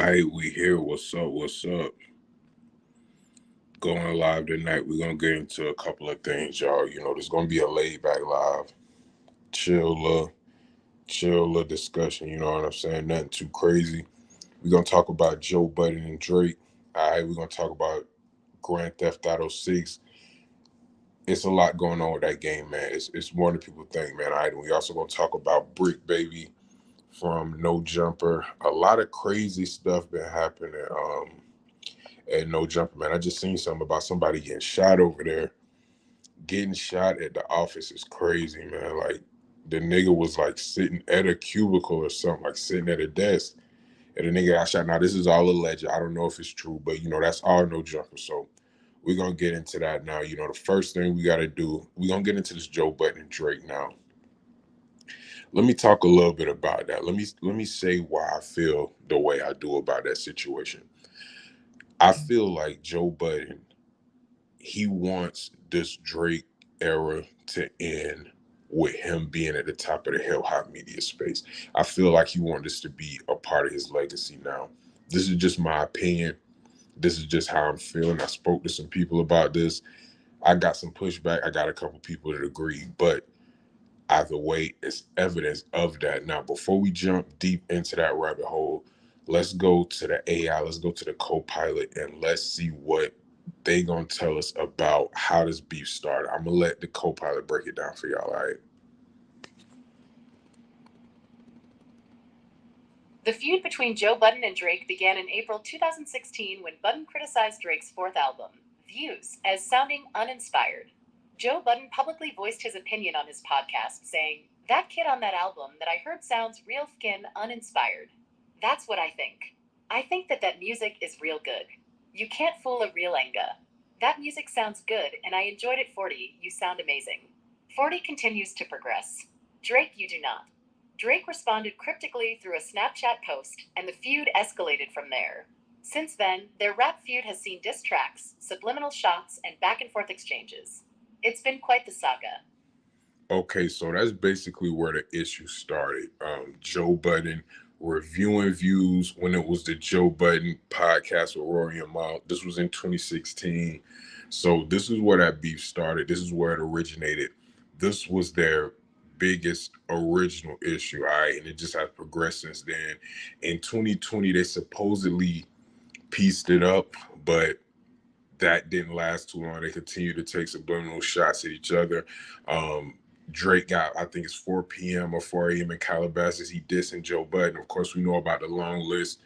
right, we here. What's up? What's up? Going live tonight. We're gonna get into a couple of things, y'all. There's gonna be a laid back live, chill, chill discussion. You know what I'm saying? Nothing too crazy. We're gonna talk about Joe Budden and Drake. All right, we're gonna talk about Grand Theft Auto 6. It's a lot going on with that game, man. It's more than people think, man. All right, and we also gonna talk about Bricc, baby, from No Jumper. A lot of crazy stuff been happening. And No Jumper, man. I just seen something about somebody getting shot over there. Getting shot at the office is crazy, man. Like the nigga was like sitting at a cubicle or something, like sitting at a desk. And the nigga got shot. Now this is all alleged. I don't know if it's true, but that's all No Jumper. So we're gonna get into that now. The first thing we gotta do, we're gonna get into this Joe Budden and Drake now. Let me talk a little bit about that. Let me say why I feel the way I do about that situation. I feel like Joe Budden, he wants this Drake era to end with him being at the top of the hip hop media space. I feel like he wants this to be a part of his legacy now. This is just my opinion. This is just how I'm feeling. I spoke to some people about this. I got some pushback. I got a couple people that agree, but either way, it's evidence of that. Now, before we jump deep into that rabbit hole, let's go to the AI, let's go to the co-pilot, and let's see what they gonna tell us about how this beef started. I'm gonna let the co-pilot break it down for y'all, all right? The feud between Joe Budden and Drake began in April 2016 when Budden criticized Drake's fourth album, Views, as sounding uninspired. Joe Budden publicly voiced his opinion on his podcast, saying, "That kid on that album that I heard sounds real fkin uninspired. That's what I think. I think that music is real good. You can't fool a real enga. That music sounds good and I enjoyed it. 40, you sound amazing." 40 continues to progress. Drake, you do not. Drake responded cryptically through a Snapchat post, and the feud escalated from there. Since then, their rap feud has seen diss tracks, subliminal shots, and back-and-forth exchanges. It's been quite the saga. Okay, so that's basically where the issue started. Joe Budden reviewing Views when it was the Joe Budden podcast with Rory and Mal. This was in 2016. So this is where that beef started. This is where it originated. This was their biggest original issue, all right? And it just has progressed since then. In 2020, they supposedly pieced it up, but that didn't last too long. They continued to take subliminal shots at each other. Drake got, I think it's 4 p.m. or 4 a.m. in Calabasas. He dissing Joe Budden. Of course, we know about the long list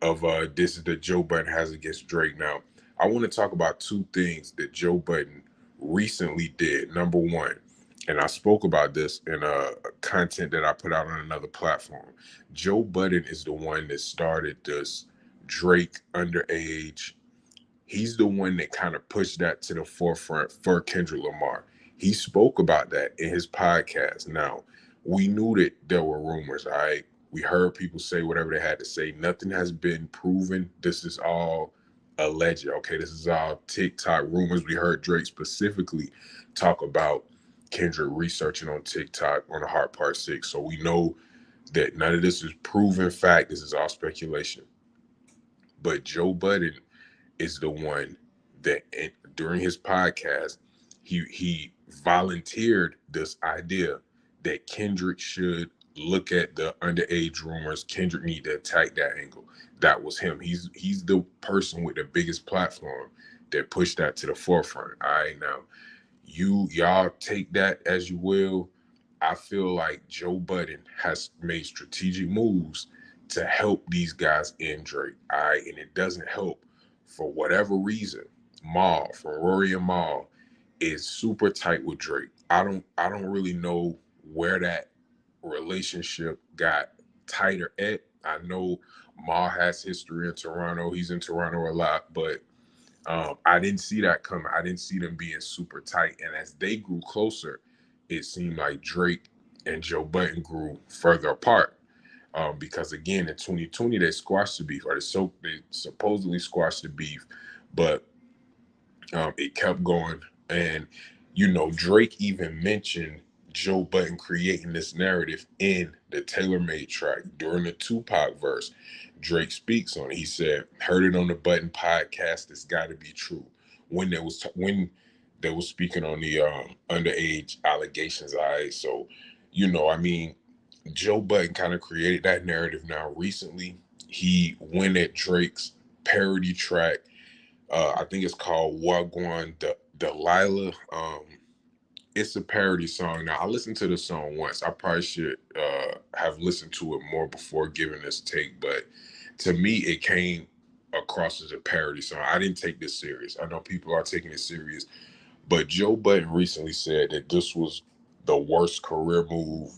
of disses that Joe Budden has against Drake. Now, I want to talk about two things that Joe Budden recently did. Number one, and I spoke about this in content that I put out on another platform. Joe Budden is the one that started this Drake underage. He's the one that kind of pushed that to the forefront for Kendrick Lamar. He spoke about that in his podcast. Now, we knew that there were rumors, all right? We heard people say whatever they had to say. Nothing has been proven. This is all alleged, okay? This is all TikTok rumors. We heard Drake specifically talk about Kendrick researching on TikTok on the Heart Part 6. So we know that none of this is proven fact. This is all speculation. But Joe Budden is the one that during his podcast, he volunteered this idea that Kendrick should look at the underage rumors. Kendrick need to attack that angle. That was him. He's the person with the biggest platform that pushed that to the forefront. All right, now y'all take that as you will. I feel like Joe Budden has made strategic moves to help these guys in Drake. All right, and it doesn't help for whatever reason. Mal from Rory and Mal is super tight with Drake. I don't really know where that relationship got tighter at. I know Mal has history in Toronto. He's in Toronto a lot, but I didn't see that coming. I didn't see them being super tight. And as they grew closer, it seemed like Drake and Joe Budden grew further apart. Because again, in 2020, they squashed the beef, or they supposedly squashed the beef, but it kept going. And Drake even mentioned Joe Budden creating this narrative in the Taylor Made track during the Tupac verse. Drake speaks on it. He said, "Heard it on the Budden podcast. It's got to be true." When when they was speaking on the underage allegations, so I mean, Joe Budden kind of created that narrative. Now recently, he went at Drake's parody track. I think it's called Wagwan Delilah. It's a parody song. Now I listened to the song once. I probably should have listened to it more before giving this take, but to me it came across as a parody song. I didn't take this serious. I know people are taking it serious, but Joe Budden recently said that this was the worst career move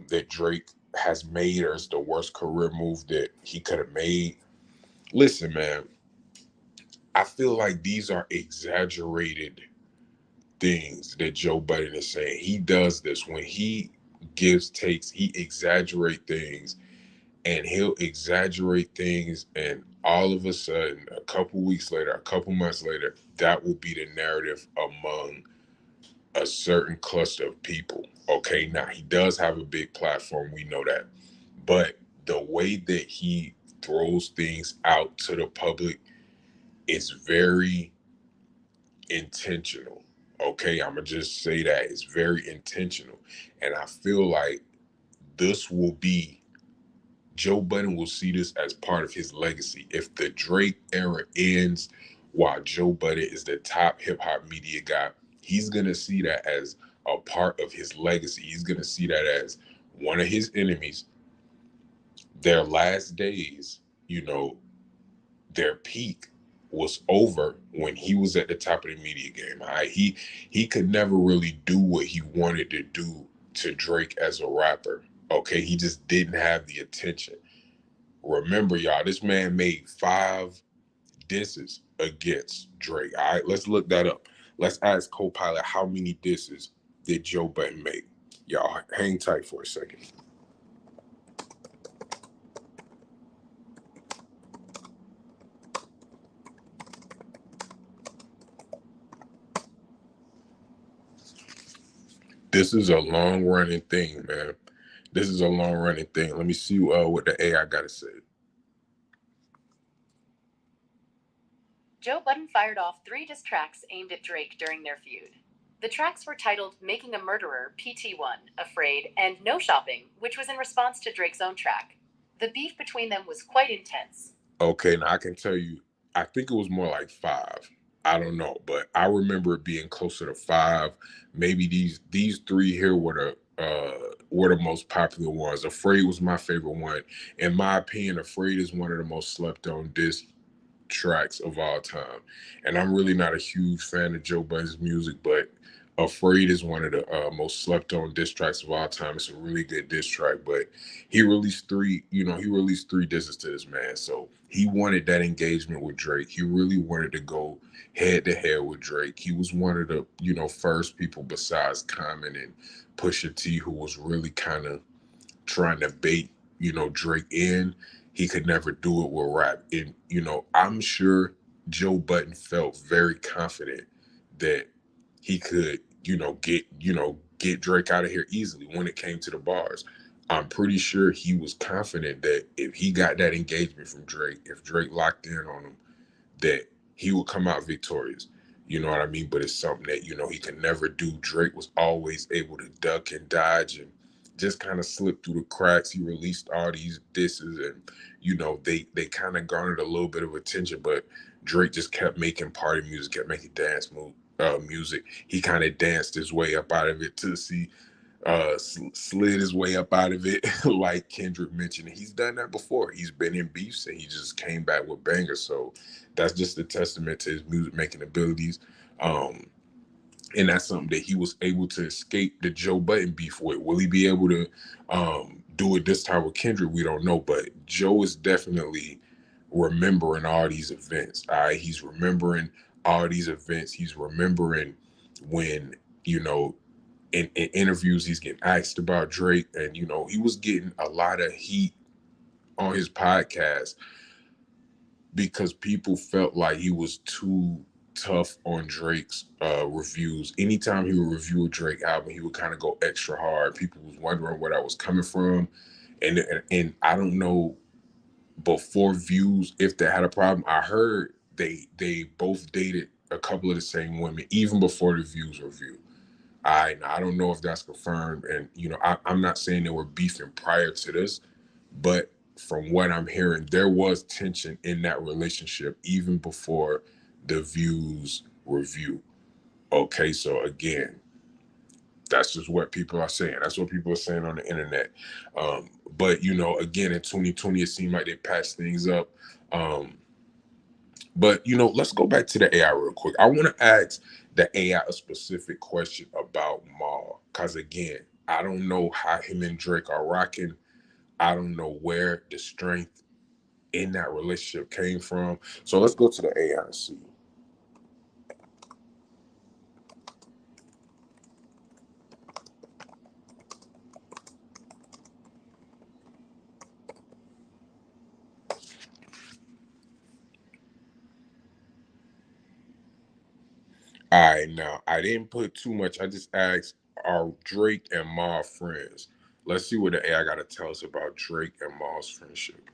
that Drake has made, or it's the worst career move that he could have made. Listen, man, I feel like these are exaggerated things that Joe Budden is saying. He does this when he gives takes, he exaggerate things, and he'll exaggerate things, and all of a sudden, a couple weeks later, a couple months later, that will be the narrative among a certain cluster of people. Okay, now he does have a big platform, we know that, but the way that he throws things out to the public is very intentional. Okay, I'm gonna just say that it's very intentional, and I feel like this will be Joe Budden will see this as part of his legacy. If the Drake era ends while Joe Budden is the top hip hop media guy, he's gonna see that as a part of his legacy. He's gonna see that as one of his enemies, their last days, their peak was over when he was at the top of the media game. All right? He could never really do what he wanted to do to Drake as a rapper. Okay, he just didn't have the attention. Remember, y'all, this man made 5 disses against Drake. All right, let's look that up. Let's ask Copilot how many disses did Joe Budden make. Y'all hang tight for a second. This is a long running thing, man. This is a long running thing. Let me see what the AI got to say. Joe Budden fired off 3 diss tracks aimed at Drake during their feud. The tracks were titled Making a Murderer, PT1, Afraid, and No Shopping, which was in response to Drake's own track. The beef between them was quite intense. Okay, now I can tell you, I think it was more like 5. I don't know, but I remember it being closer to 5. Maybe these 3 here were the most popular ones. Afraid was my favorite one. In my opinion, Afraid is one of the most slept on diss tracks of all time. And I'm really not a huge fan of Joe Budden's music, but Afraid is one of the most slept on diss tracks of all time. It's a really good diss track, but he released 3 disses to this man. So he wanted that engagement with Drake. He really wanted to go head to head with Drake. He was one of the, first people besides Common and Pusha T who was really kind of trying to bait, Drake in. He could never do it with rap. And, I'm sure Joe Budden felt very confident that he could, get Drake out of here easily when it came to the bars. I'm pretty sure he was confident that if he got that engagement from Drake, if Drake locked in on him, that he would come out victorious. You know what I mean? But it's something that, he could never do. Drake was always able to duck and dodge and just kind of slip through the cracks. He released all these disses and, they kind of garnered a little bit of attention, but Drake just kept making party music, kept making dance music. He kind of danced his way up out of it to see, slid his way up out of it. Like Kendrick mentioned, he's done that before. He's been in beefs and he just came back with bangers. So that's just a testament to his music making abilities. And that's something that he was able to escape the Joe Budden beef with. Will he be able to do it this time with Kendrick? We don't know, but Joe is definitely remembering all these events. All right, he's remembering all these events. He's remembering when, in interviews he's getting asked about Drake, and he was getting a lot of heat on his podcast because people felt like he was too tough on Drake's reviews. Anytime he would review a Drake album, he would kind of go extra hard. People was wondering where that was coming from, and I don't know before Views if they had a problem. I heard they both dated a couple of the same women even before the Views review. I don't know if that's confirmed, and I'm not saying they were beefing prior to this, but from what I'm hearing, there was tension in that relationship even before the Views review. Okay, so again, that's just what people are saying. That's what people are saying on the internet. But again, in 2020, it seemed like they patched things up. But let's go back to the AI real quick. I want to ask the AI a specific question about Maul, because again, I don't know how him and Drake are rocking. I don't know where the strength in that relationship came from. So let's go to the AI and see. All right, now I didn't put too much. I just asked, are Drake and Maul friends? Let's see what the AI got to tell us about Drake and Maul's friendship.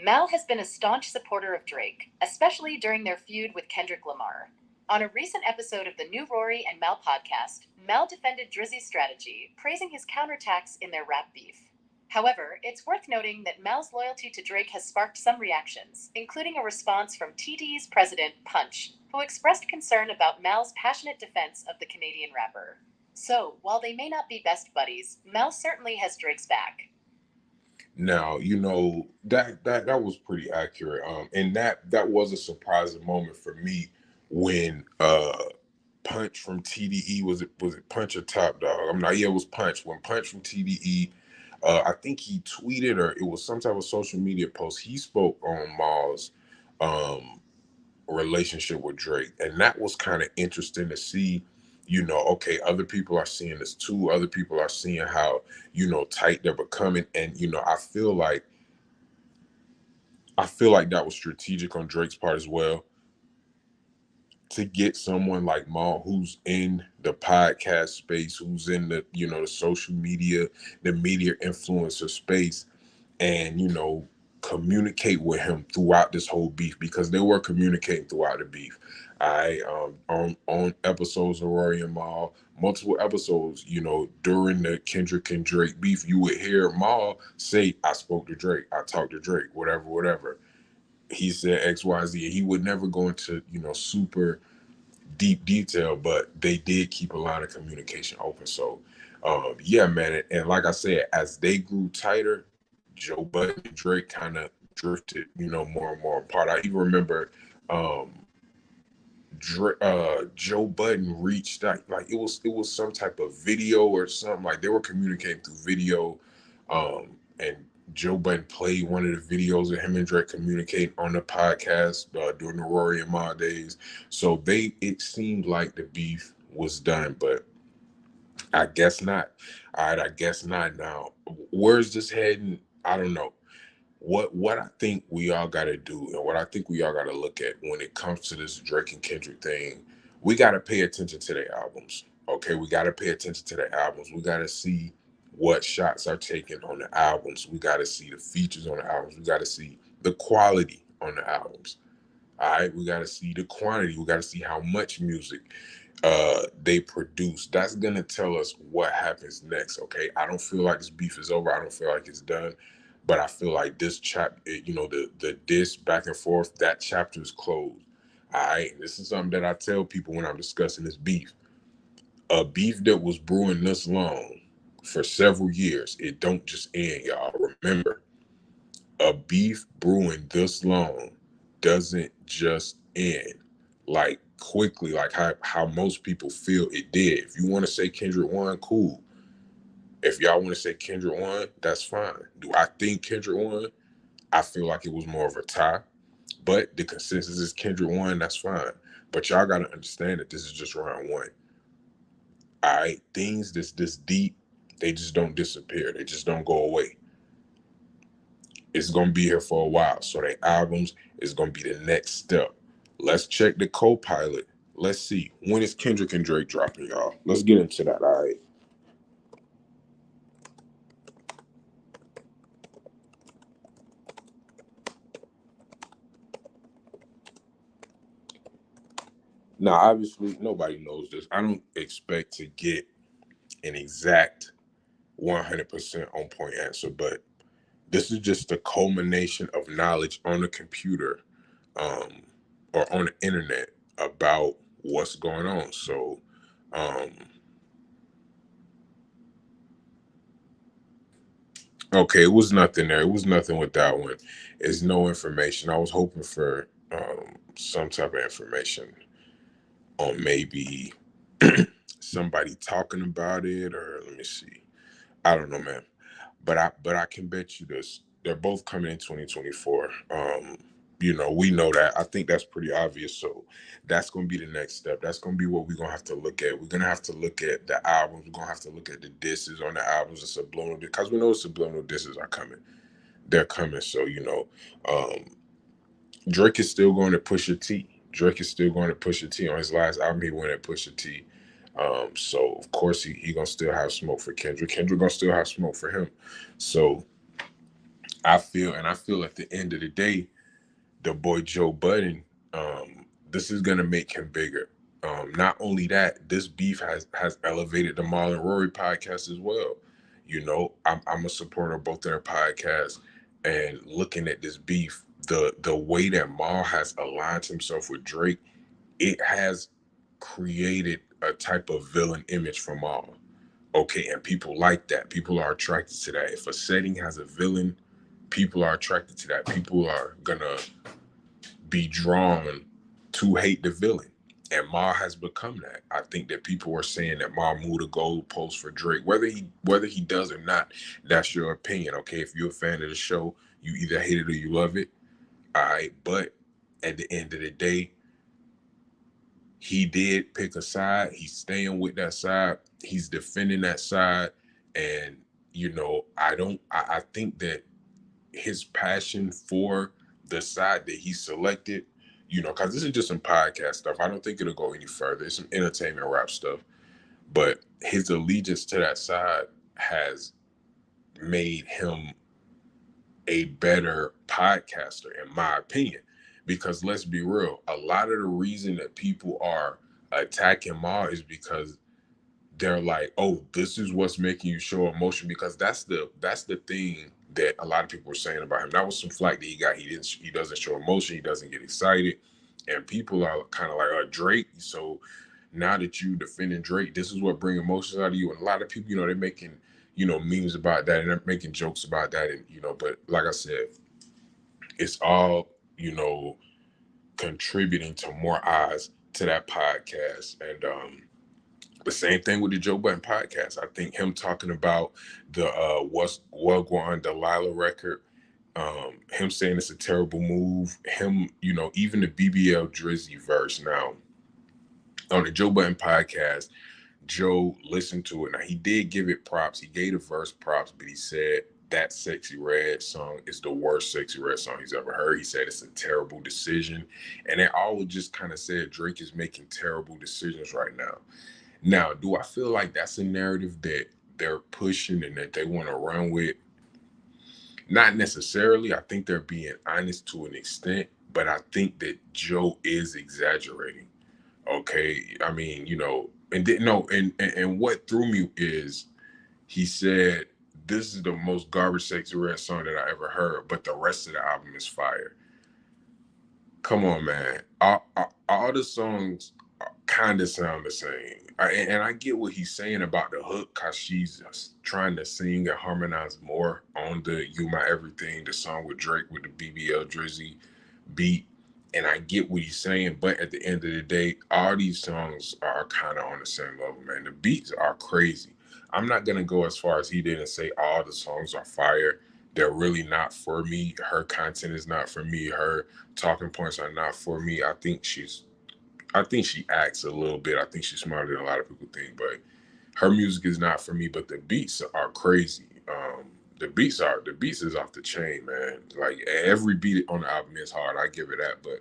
Mal has been a staunch supporter of Drake, especially during their feud with Kendrick Lamar. On a recent episode of the new Rory and Mal podcast, Mal defended Drizzy's strategy, praising his counterattacks in their rap beef. However, it's worth noting that Mal's loyalty to Drake has sparked some reactions, including a response from TD's president, Punch, who expressed concern about Mal's passionate defense of the Canadian rapper. So, while they may not be best buddies, Mal certainly has Drake's back. Now, that was pretty accurate. And that was a surprising moment for me when Punch from TDE, was it Punch or Top Dog? I'm not. Yeah, it was Punch. When Punch from TDE, I think he tweeted or it was some type of social media post. He spoke on Maul's um, relationship with Drake, and that was kind of interesting to see. Okay, other people are seeing this too. Other people are seeing how tight they're becoming, and I feel like that was strategic on Drake's part as well, to get someone like Maul, who's in the podcast space, who's in the social media, the media influencer space, and communicate with him throughout this whole beef, because they were communicating throughout the beef. I on episodes of Rory and Maul, multiple episodes, during the Kendrick and Drake beef, you would hear Maul say, "I spoke to Drake, I talked to Drake, whatever. He said XYZ." He would never go into super deep detail, but they did keep a line of communication open. So, yeah, man. And like I said, as they grew tighter, Joe Budden and Drake kind of drifted, more and more apart. I even remember Joe Budden reached out, like it was some type of video or something, like they were communicating through video, and Joe Budden played one of the videos of him and Drake communicating on the podcast during the Rory and Ma days. So it seemed like the beef was done, but I guess not. All right, I guess not. Now, where's this heading? I don't know. What I think we all got to do, and what I think we all got to look at when it comes to this Drake and Kendrick thing, we got to pay attention to their albums. Okay, we got to pay attention to their albums. We got to see what shots are taken on the albums. We got to see the features on the albums. We got to see the quality on the albums. All right, we got to see the quantity. We got to see how much music they produce. That's gonna tell us what happens next. Okay, I don't feel like this beef is over. I don't feel like it's done, but I feel like this the diss back and forth, that chapter is closed. All right, this is something that I tell people when I'm discussing this beef. A beef that was brewing this long for several years, it don't just end, y'all. Remember, a beef brewing this long doesn't just end like quickly, like how most people feel it did. If you want to say Kendrick won, cool. If y'all want to say Kendrick won, that's fine. Do I think Kendrick won? I feel like it was more of a tie, but the consensus is Kendrick won, that's fine. But y'all got to understand that this is just round one. All right, things this deep, they just don't disappear. They just don't go away. It's gonna be here for a while. So their albums is gonna be the next step. Let's check the co-pilot. Let's see, when is Kendrick and Drake dropping, y'all? Let's get into that. All right. Now, obviously, nobody knows this. I don't expect to get an exact 100% on point answer, but this is just the culmination of knowledge on the computer, um, or on the internet about what's going on. So, um, okay, it was nothing there. It was nothing with that one. It's no information. I was hoping for some type of information on maybe somebody talking about it, or let me see. I don't know, man. But I can bet you this. They're both coming in 2024. We know that. I think that's pretty obvious. So that's gonna be the next step. That's gonna be what we're gonna have to look at. We're gonna have to look at the albums. We're gonna have to look at the disses on the albums, the subliminal, because we know subliminal disses are coming. They're coming. So um, Drake is still going to push a T. Drake is still going to push a T. On his last album, he went and pushed a T. So of course he gonna still have smoke for Kendrick. Kendrick gonna still have smoke for him. So I feel at the end of the day, the boy Joe Budden, this is gonna make him bigger. Not only that, this beef has elevated the Marlon and Rory podcast as well. I'm a supporter of both of their podcasts, and looking at this beef, the way that Mal has aligned himself with Drake, it has created a type of villain image for Mal. Okay, and people like that. People are attracted to that. If a setting has a villain, people are attracted to that. People are gonna be drawn to hate the villain. And Ma has become that. I think that people are saying that Ma moved the goalpost for Drake. Whether he does or not, that's your opinion. Okay. If you're a fan of the show, you either hate it or you love it. All right. But at the end of the day, he did pick a side. He's staying with that side. He's defending that side. And I think that his passion for the side that he selected, because this is just some podcast stuff. I don't think it'll go any further. It's some entertainment rap stuff. But his allegiance to that side has made him a better podcaster, in my opinion. Because let's be real, a lot of the reason that people are attacking Ma is because they're like, oh, this is what's making you show emotion, because that's the thing that a lot of people were saying about him. That was some flack that he got. He doesn't show emotion. He doesn't get excited, and people are kind of like, Drake. So now that you defending Drake, this is what bring emotions out of you. And a lot of people, they're making memes about that, and they're making jokes about that, and but like I said, it's all contributing to more eyes to that podcast. And the same thing with the Joe Budden podcast. I think him talking about the what's Wagwan Delilah record, him saying it's a terrible move, him, even the BBL Drizzy verse. Now, on the Joe Budden podcast, Joe listened to it. Now, he did give it props. He gave the verse props, but he said that Sexy Red song is the worst Sexy Red song he's ever heard. He said it's a terrible decision. And they all just kind of said Drake is making terrible decisions right now. Now, do I feel like that's a narrative that they're pushing and that they want to run with? Not necessarily. I think they're being honest to an extent, but I think that Joe is exaggerating. Okay, I mean, and didn't know, and what threw me is he said this is the most garbage Sexy Red song that I ever heard, but the rest of the album is fire. Come on, man. All the songs kind of sound the same. And I get what he's saying about the hook, because she's trying to sing and harmonize more on the You My Everything, the song with Drake with the BBL Drizzy beat. And I get what he's saying, but at the end of the day, all these songs are kind of on the same level, man. The beats are crazy. I'm not going to go as far as he did and say all the songs are fire. They're really not for me. Her content is not for me. Her talking points are not for me. I think she acts a little bit. I think she's smarter than a lot of people think, but her music is not for me. But the beats are crazy. The beats is off the chain, man. Like every beat on the album is hard. I give it that, but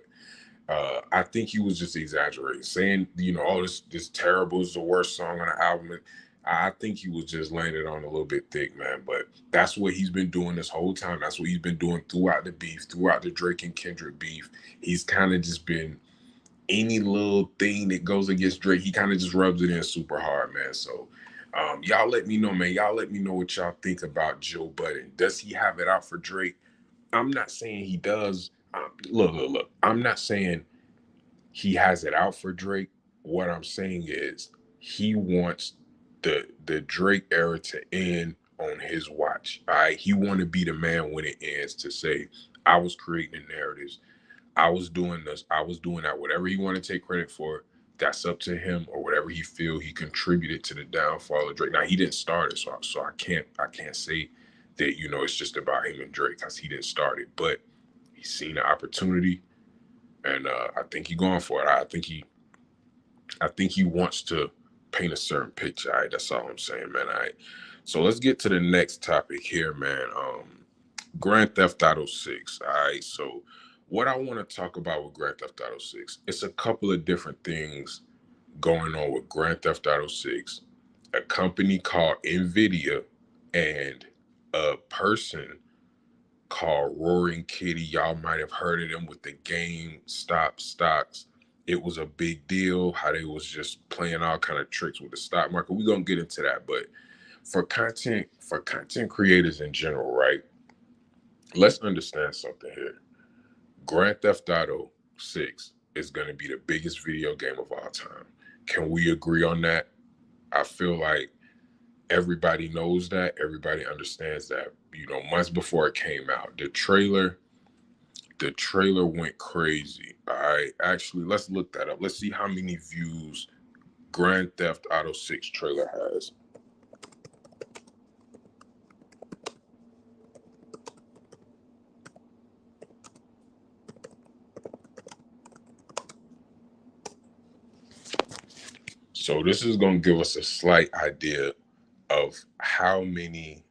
I think he was just exaggerating, saying oh this terrible is the worst song on the album. I think he was just laying it on a little bit thick, man. But that's what he's been doing this whole time. That's what he's been doing throughout the beef, throughout the Drake and Kendrick beef. He's kind of just been any little thing that goes against Drake, he kind of just rubs it in super hard, man. So y'all let me know, man. Y'all let me know what y'all think about Joe Budden. Does he have it out for Drake? I'm not saying he does. Look. I'm not saying he has it out for Drake. What I'm saying is he wants the Drake era to end on his watch. All right. He want to be the man when it ends to say, I was creating the narratives. I was doing this. I was doing that. Whatever he want to take credit for, that's up to him, or whatever he feel he contributed to the downfall of Drake. Now he didn't start it, so I can't say that it's just about him and Drake because he didn't start it. But he's seen the opportunity, and I think he's going for it. I think he wants to paint a certain picture. All right, that's all I'm saying, man. All right. So let's get to the next topic here, man. Grand Theft Auto 6. All right. So what I want to talk about with Grand Theft Auto 6, it's a couple of different things going on with Grand Theft Auto 6. A company called Nvidia and a person called Roaring Kitty. Y'all might have heard of them with the GameStop stocks. It was a big deal how they was just playing all kind of tricks with the stock market. We're gonna get into that, but for content creators in general, right? Let's understand something here. Grand Theft Auto 6 is going to be the biggest video game of all time. Can we agree on that? I feel like everybody knows that. Everybody understands that. Months before it came out, the trailer went crazy. All right. Actually, let's look that up. Let's see how many views Grand Theft Auto 6 trailer has. So this is going to give us a slight idea of how many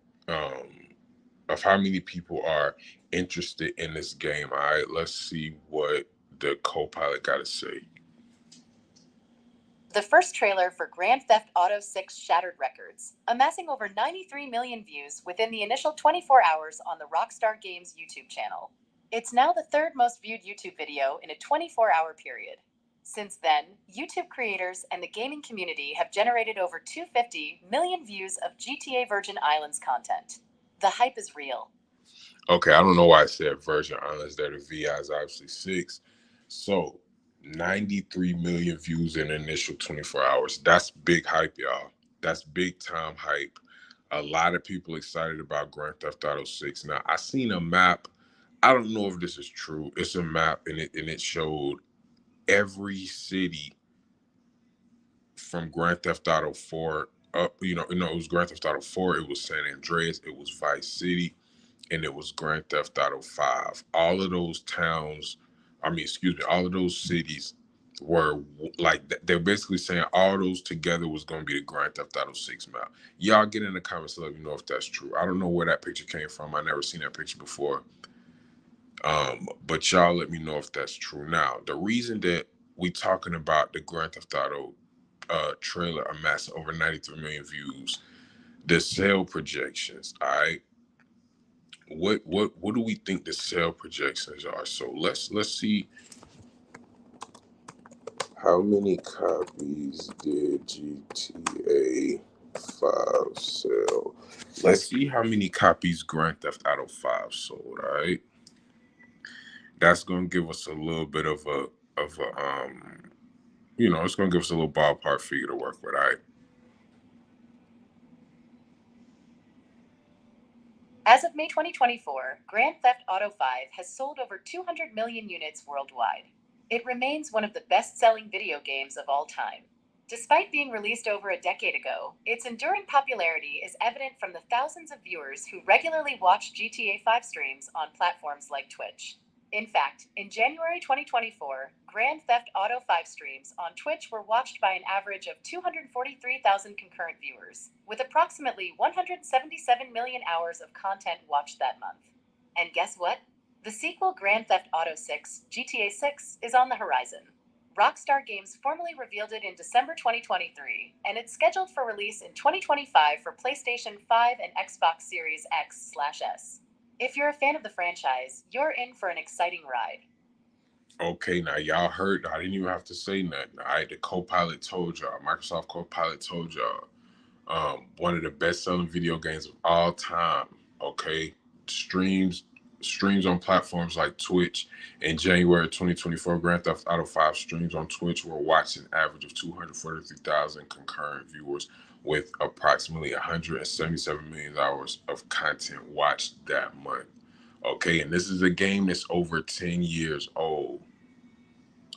people are interested in this game. All right, let's see what the co-pilot got to say. The first trailer for Grand Theft Auto 6 shattered records, amassing over 93 million views within the initial 24 hours on the Rockstar Games YouTube channel. It's now the third most viewed YouTube video in a 24-hour period. Since then, YouTube creators and the gaming community have generated over 250 million views of GTA Virgin Islands content. The hype is real. Okay, I don't know why I said Virgin Islands there. The VI is obviously 6. So 93 million views in the initial 24 hours. That's big hype, y'all. That's big time hype. A lot of people excited about Grand Theft Auto 6. Now, I seen a map. I don't know if this is true. It's a map, and it showed every city from Grand Theft Auto 4 up. It was Grand Theft Auto 4. It was San Andreas. It was Vice City, and it was Grand Theft Auto 5. All of those all of those cities were like, they're basically saying all those together was going to be the Grand Theft Auto 6 map. Y'all get in the comments to let me know if that's true. I don't know where that picture came from. I never seen that picture before. But y'all let me know if that's true. Now, the reason that we talking about the Grand Theft Auto trailer amassing over 93 million views, the sale projections, all right? What do we think the sale projections are? So let's see how many copies did GTA 5 sell. Let's see how many copies Grand Theft Auto 5 sold, all right? That's gonna give us a little bit of a it's gonna give us a little ballpark figure to work with, all right? As of May 2024, Grand Theft Auto 5 has sold over 200 million units worldwide. It remains one of the best-selling video games of all time. Despite being released over a decade ago, its enduring popularity is evident from the thousands of viewers who regularly watch GTA 5 streams on platforms like Twitch. In fact, in January 2024, Grand Theft Auto 5 streams on Twitch were watched by an average of 243,000 concurrent viewers, with approximately 177 million hours of content watched that month. And guess what? The sequel Grand Theft Auto 6, GTA 6, is on the horizon. Rockstar Games formally revealed it in December 2023, and it's scheduled for release in 2025 for PlayStation 5 and Xbox Series X/S. If you're a fan of the franchise, you're in for an exciting ride. Okay, now y'all heard, I didn't even have to say nothing. All right, the Copilot told y'all, Microsoft Copilot told y'all, one of the best-selling video games of all time. Okay, streams on platforms like Twitch. In January 2024, Grand Theft Auto 5 streams on Twitch were watched an average of 243,000 concurrent viewers, with approximately 177 million hours of content watched that month. Okay, and this is a game that's over 10 years old.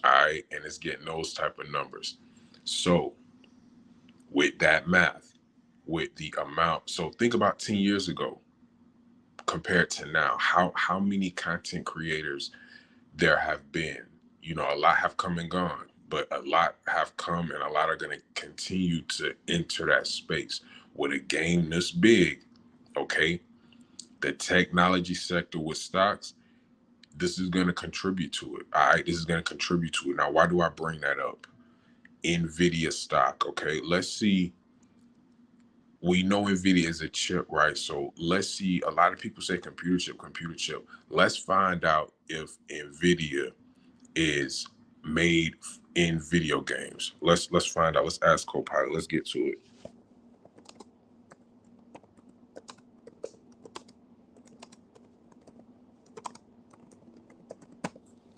All right, and it's getting those type of numbers. So with that math, with the amount, so think about 10 years ago compared to now, how many content creators there have been. You know, a lot have come and gone, but a lot have come, and a lot are going to continue to enter that space. With a game this big, okay, the technology sector with stocks, this is going to contribute to it. All right, this is going to contribute to it. Now, why do I bring that up? NVIDIA stock, okay? Let's see. We know NVIDIA is a chip, right? So let's see. A lot of people say computer chip. Let's find out if NVIDIA is made in video games. Let's find out. Let's ask Copilot. Let's get to it.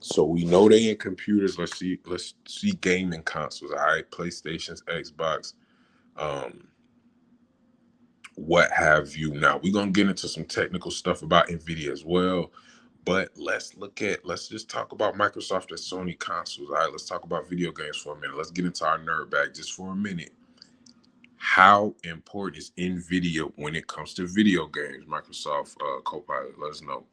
So we know they in computers. Let's see gaming consoles. All right, PlayStations, Xbox, what have you. Now we're gonna get into some technical stuff about NVIDIA as well. But let's just talk about Microsoft and Sony consoles. All right, let's talk about video games for a minute. Let's get into our nerd bag just for a minute. How important is NVIDIA when it comes to video games? Microsoft Copilot, let us know.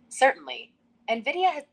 Certainly, NVIDIA has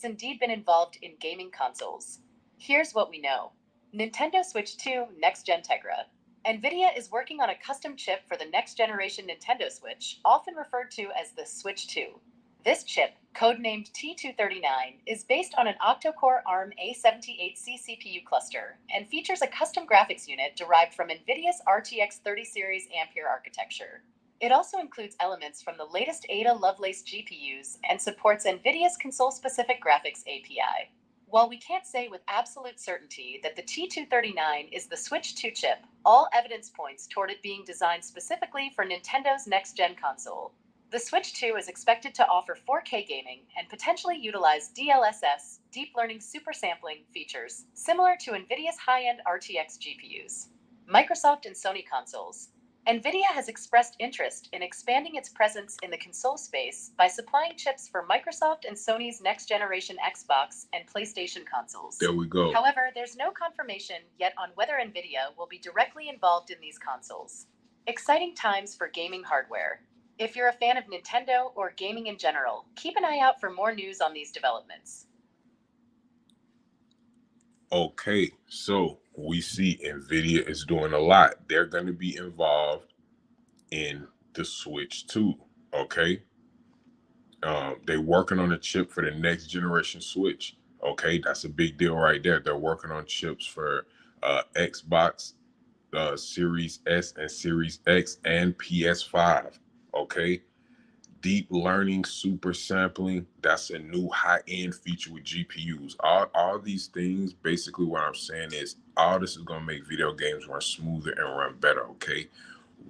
indeed been involved in gaming consoles. Here's what we know. Nintendo Switch 2 Next Gen Tegra. NVIDIA is working on a custom chip for the next generation Nintendo Switch, often referred to as the Switch 2. This chip, codenamed T239, is based on an octa-core ARM A78C CPU cluster and features a custom graphics unit derived from NVIDIA's RTX 30 series Ampere architecture. It also includes elements from the latest Ada Lovelace GPUs and supports NVIDIA's console-specific graphics API. While we can't say with absolute certainty that the T239 is the Switch 2 chip, all evidence points toward it being designed specifically for Nintendo's next-gen console. The Switch 2 is expected to offer 4K gaming and potentially utilize DLSS, deep learning super sampling features, similar to NVIDIA's high-end RTX GPUs. Microsoft and Sony consoles. NVIDIA has expressed interest in expanding its presence in the console space by supplying chips for Microsoft and Sony's next-generation Xbox and PlayStation consoles. There we go. However, there's no confirmation yet on whether NVIDIA will be directly involved in these consoles. Exciting times for gaming hardware. If you're a fan of Nintendo or gaming in general, keep an eye out for more news on these developments. Okay, so we see NVIDIA is doing a lot. They're going to be involved in the Switch 2, okay? They're working on a chip for the next generation Switch, okay? That's a big deal right there. They're working on chips for Xbox Series S and Series X and PS5, okay? Deep learning, super sampling, that's a new high-end feature with GPUs. All these things, basically what I'm saying is all this is going to make video games run smoother and run better, okay?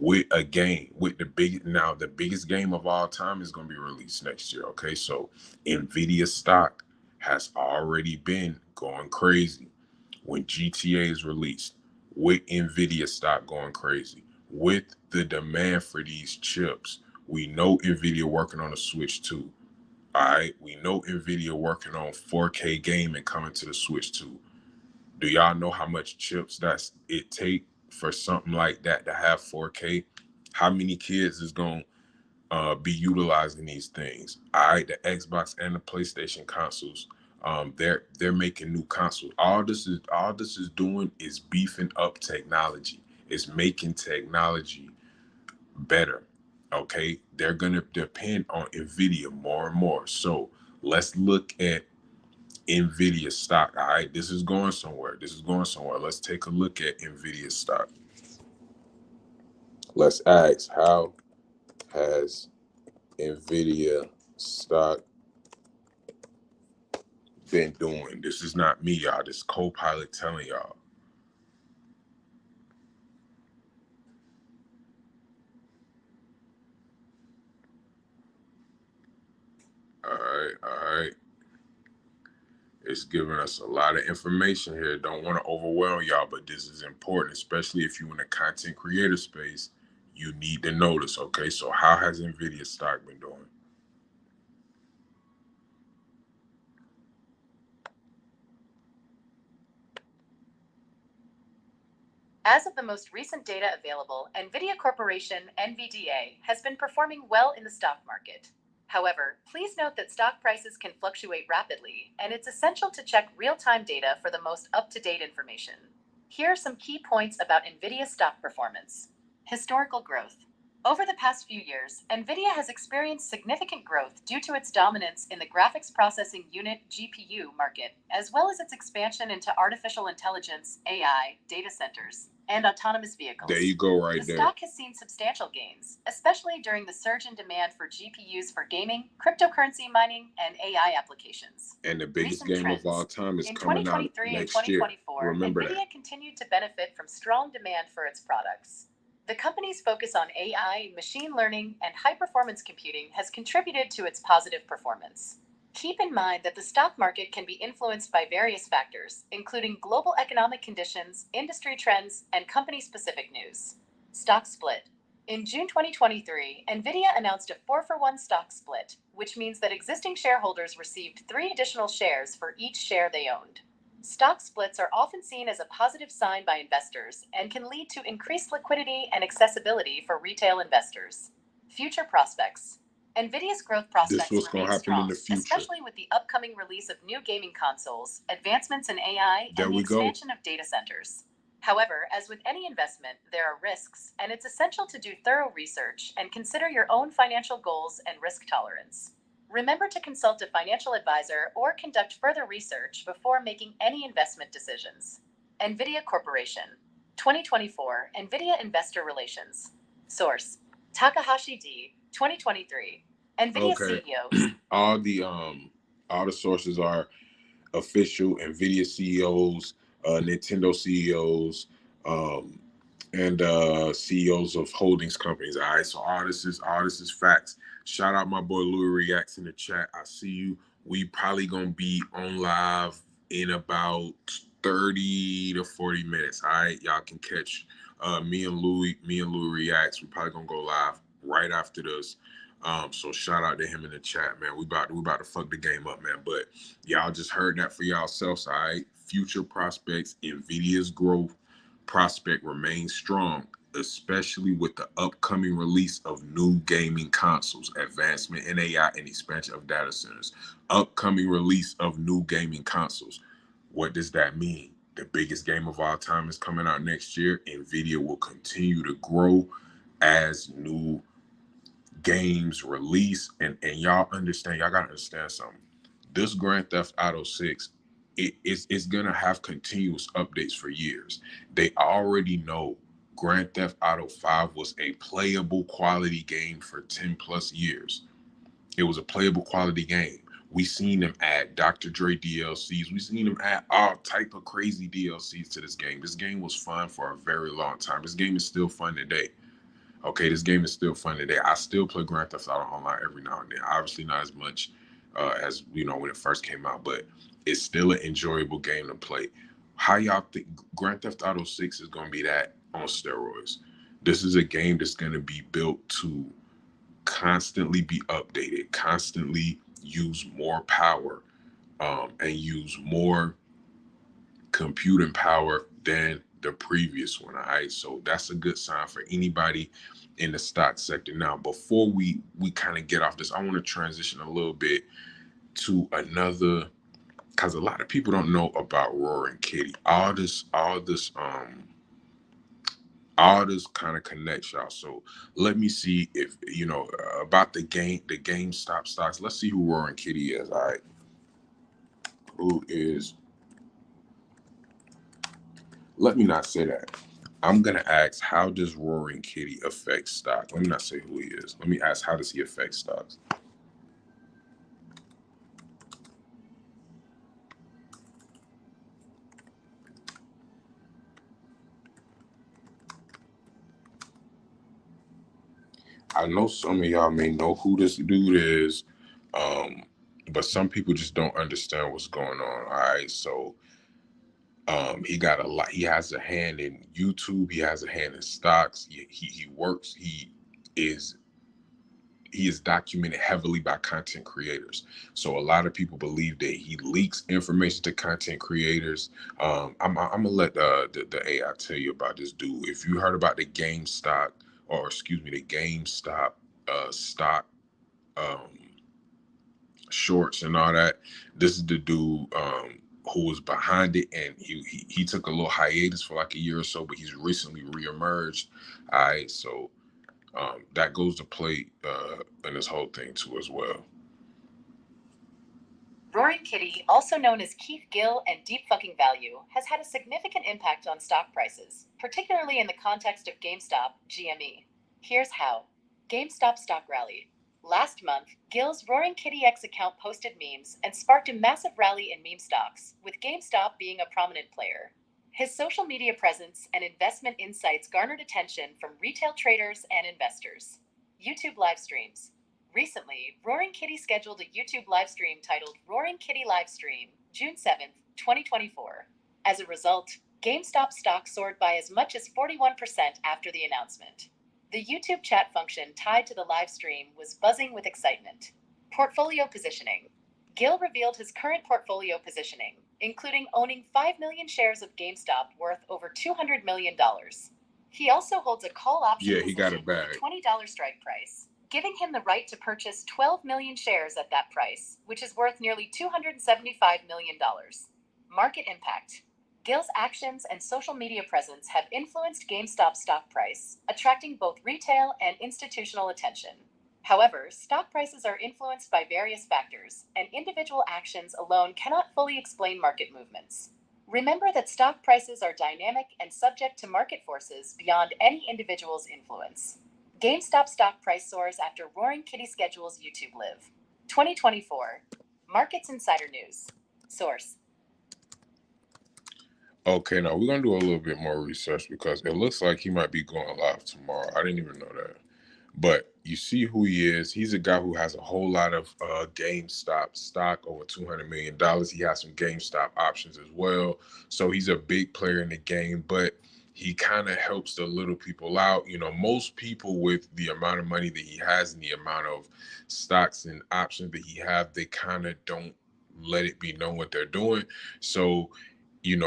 With a game, with the biggest game of all time is going to be released next year, okay? So NVIDIA stock has already been going crazy when GTA is released, with NVIDIA stock going crazy, with the demand for these chips. We know NVIDIA working on a Switch 2. All right. We know NVIDIA working on 4K gaming coming to the Switch 2. Do y'all know how much chips it take for something like that to have 4K? How many kids is going to be utilizing these things? All right, the Xbox and the PlayStation consoles, they're making new consoles. All this is doing is beefing up technology. It's making technology better. Okay, they're gonna depend on Nvidia more and more. So let's look at Nvidia stock. All right, this is going somewhere. Let's take a look at Nvidia stock. Let's ask, how has Nvidia stock been doing? This is not me, y'all. This is Copilot telling y'all. All right. It's giving us a lot of information here. Don't want to overwhelm y'all, but this is important, especially if you're in the content creator space. You need to know this, okay? So how has Nvidia stock been doing? As of the most recent data available, NVIDIA Corporation, NVDA, has been performing well in the stock market. However, please note that stock prices can fluctuate rapidly, and it's essential to check real-time data for the most up-to-date information. Here are some key points about NVIDIA stock performance. Historical growth. Over the past few years, NVIDIA has experienced significant growth due to its dominance in the graphics processing unit (GPU) market, as well as its expansion into artificial intelligence (AI) data centers and autonomous vehicles. There you go, right there. The stock has seen substantial gains, especially during the surge in demand for GPUs for gaming, cryptocurrency mining, and AI applications. And the biggest game of all time is coming out next year. Remember that. NVIDIA continued to benefit from strong demand for its products. The company's focus on AI, machine learning, and high-performance computing has contributed to its positive performance. Keep in mind that the stock market can be influenced by various factors, including global economic conditions, industry trends, and company-specific news. Stock split. In June 2023, NVIDIA announced a 4-for-1 stock split, which means that existing shareholders received 3 additional shares for each share they owned. Stock splits are often seen as a positive sign by investors and can lead to increased liquidity and accessibility for retail investors. Future prospects. NVIDIA's growth prospects remain strong, especially with the upcoming release of new gaming consoles, advancements in AI, and the expansion of data centers. However, as with any investment, there are risks, and it's essential to do thorough research and consider your own financial goals and risk tolerance. Remember to consult a financial advisor or conduct further research before making any investment decisions. NVIDIA Corporation. 2024 NVIDIA Investor Relations. Source: Takahashi D. 2023. NVIDIA CEOs. All the sources are official NVIDIA CEOs, Nintendo CEOs, and CEOs of holdings companies. All right, so all this is facts. Shout out my boy Louis Reacts in the chat. I see you. We probably gonna be on live in about 30 to 40 minutes. All right, y'all can catch me and Louis Reacts. We probably gonna go live right after this. So shout out to him in the chat, man. We about to fuck the game up, man. But y'all just heard that for yourselves, all right? Future prospects, NVIDIA's growth prospect remains strong, especially with the upcoming release of new gaming consoles, advancement in AI, and expansion of data centers. Upcoming release of new gaming consoles. What does that mean? The biggest game of all time is coming out next year. NVIDIA will continue to grow as new games release, and y'all gotta understand something. This Grand Theft Auto 6, it's gonna have continuous updates for years. They already know Grand Theft Auto 5 was a playable quality game for 10 plus years. It was a playable quality game. We seen them add Dr. Dre DLCs. We seen them add all type of crazy DLCs to this game. This game was fun for a very long time. This game is still fun today. Okay, this game is still fun today. I still play Grand Theft Auto Online every now and then. Obviously not as much as, when it first came out, but it's still an enjoyable game to play. How y'all think Grand Theft Auto 6 is going to be that on steroids? This is a game that's going to be built to constantly be updated, constantly use more power, and use more computing power than the previous one. All right, so that's a good sign for anybody in the stock sector. Now, before we kind of get off this, I want to transition a little bit to another, because a lot of people don't know about Roaring Kitty. All this kind of connects, y'all. So let me see if about the GameStop stocks. Let's see who Roaring Kitty is. All right, who is? Let me not say that. I'm gonna ask, how does Roaring Kitty affect stock? Let me not say who he is. Let me ask, how does he affect stocks? I know some of y'all may know who this dude is, um, but some people just don't understand what's going on. All right, so he got a lot. He has a hand in YouTube. He has a hand in stocks. He works. Is he is documented heavily by content creators. So a lot of people believe that he leaks information to content creators. I'm gonna let the AI tell you about this dude. If you heard about the GameStop, or excuse me, the GameStop stock um, shorts and all that, this is the dude who was behind it, and he took a little hiatus for like a year or so, but he's recently reemerged. All right, so that goes to play in this whole thing too as well. Roaring Kitty, also known as Keith Gill and Deep Fucking Value, has had a significant impact on stock prices, particularly in the context of GameStop, GME. Here's how. GameStop stock rally. Last month, Gill's Roaring Kitty X account posted memes and sparked a massive rally in meme stocks, with GameStop being a prominent player. His social media presence and investment insights garnered attention from retail traders and investors. YouTube live streams. Recently, Roaring Kitty scheduled a YouTube livestream titled Roaring Kitty Livestream, June 7th, 2024. As a result, GameStop stock soared by as much as 41% after the announcement. The YouTube chat function tied to the livestream was buzzing with excitement. Portfolio positioning. Gill revealed his current portfolio positioning, including owning 5 million shares of GameStop worth over $200 million. He also holds a call option Yeah, he got position it with back. a $20 strike price, giving him the right to purchase 12 million shares at that price, which is worth nearly $275 million. Market impact. Gill's actions and social media presence have influenced GameStop's stock price, attracting both retail and institutional attention. However, stock prices are influenced by various factors, and individual actions alone cannot fully explain market movements. Remember that stock prices are dynamic and subject to market forces beyond any individual's influence. GameStop stock price soars after Roaring Kitty schedules YouTube Live. 2024. Markets Insider News. Source. Okay, now we're gonna do a little bit more research because it looks like he might be going live tomorrow. I didn't even know that. But you see who he is. He's a guy who has a whole lot of GameStop stock, over $200 million. He has some GameStop options as well. So he's a big player in the game, but he kind of helps the little people out. You know, most people with the amount of money that he has and the amount of stocks and options that he have, they kind of don't let it be known what they're doing. So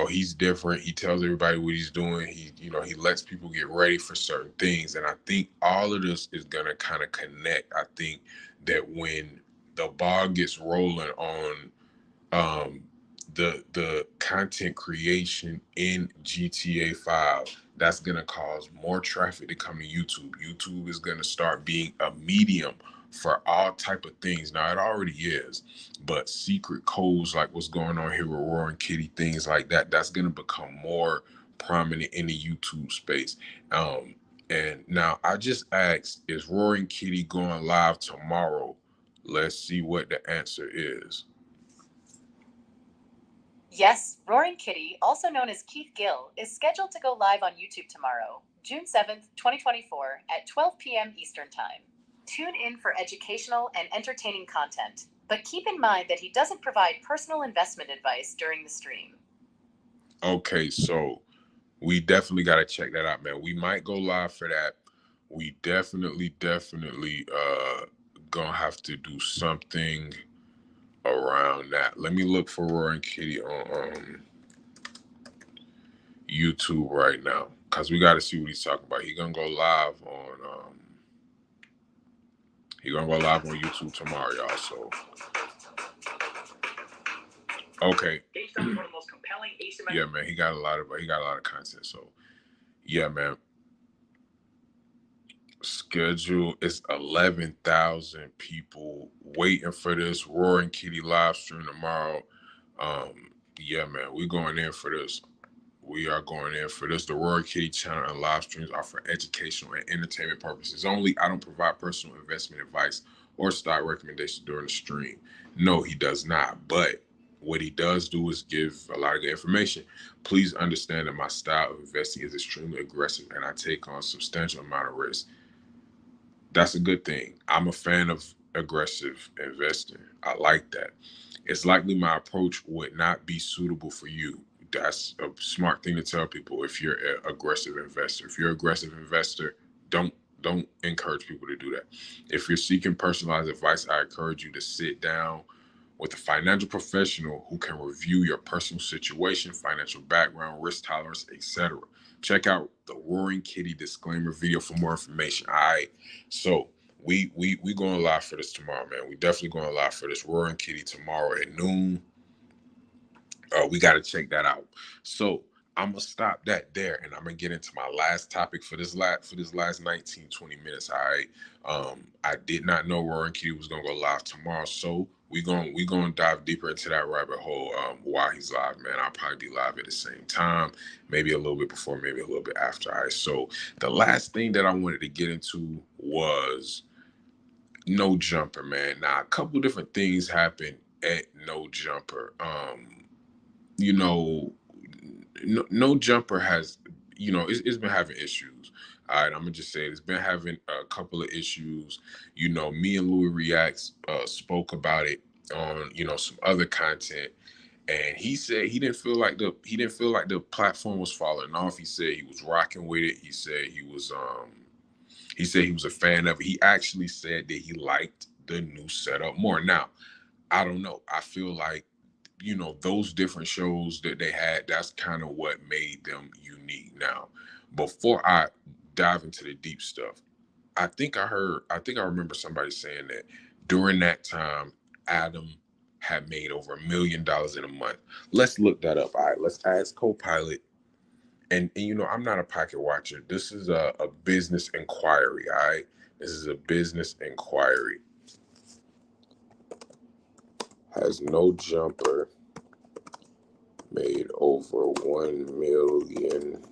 he's different. He tells everybody what he's doing. He lets people get ready for certain things. And I think all of this is going to kind of connect. I think that when the ball gets rolling on um, the content creation in GTA 5, that's going to cause more traffic to come to YouTube. YouTube is going to start being a medium for all type of things. Now it already is, but secret codes like what's going on here with Roaring Kitty, things like that, that's going to become more prominent in the YouTube space. And now I just asked, is Roaring Kitty going live tomorrow? Let's see what the answer is. Yes, Roaring Kitty, also known as Keith Gill, is scheduled to go live on YouTube tomorrow, June 7th, 2024, at 12 p.m. Eastern Time. Tune in for educational and entertaining content, but keep in mind that he doesn't provide personal investment advice during the stream. Okay, so we definitely got to check that out, man. We might go live for that. We definitely gonna have to do something around that. Let me look for Roaring Kitty on YouTube right now because we got to see what he's talking about. He's gonna go live on YouTube tomorrow, y'all. So okay, yeah, man, he got a lot of content. So yeah, man. Schedule is 11,000 people waiting for this Roaring Kitty live stream tomorrow. Yeah, man, we're going in for this. We are going in for this. The Roaring Kitty channel and live streams are for educational and entertainment purposes only. I don't provide personal investment advice or stock recommendations during the stream. No, he does not. But what he does do is give a lot of good information. Please understand that my style of investing is extremely aggressive and I take on a substantial amount of risk. That's a good thing. I'm a fan of aggressive investing. I like that. It's likely my approach would not be suitable for you. That's a smart thing to tell people if you're an aggressive investor. If you're an aggressive investor, don't encourage people to do that. If you're seeking personalized advice, I encourage you to sit down with a financial professional who can review your personal situation, financial background, risk tolerance, etc. Check out the Roaring Kitty disclaimer video for more information. All right. So we going live for this tomorrow, man. We definitely going live for this Roaring Kitty tomorrow at noon. We got to check that out. So I'm gonna stop that there, and I'm gonna get into my last topic for this last 19, 20 minutes. All right. I did not know Roaring Kitty was gonna go live tomorrow, so we gonna dive deeper into that rabbit hole while he's live, man. I'll probably be live at the same time, maybe a little bit before, maybe a little bit after. All right. So the last thing that I wanted to get into was No Jumper, man. Now a couple different things happened at No Jumper. You know, no Jumper has, it's been having issues. All right, I'm gonna just say it's been having a couple of issues. Me and Louis Reacts spoke about it on some other content, and he said he didn't feel like the platform was falling off. He said he was rocking with it. He said he was a fan of it. He actually said that he liked the new setup more. Now, I don't know. I feel like those different shows that they had, that's kind of what made them unique. Now, before I dive into the deep stuff, I think I remember somebody saying that during that time, Adam had made over $1 million in a month. Let's look that up. All right, let's ask Copilot. And I'm not a pocket watcher. This is a business inquiry. All right, this is a business inquiry. Has No Jumper made over $1 million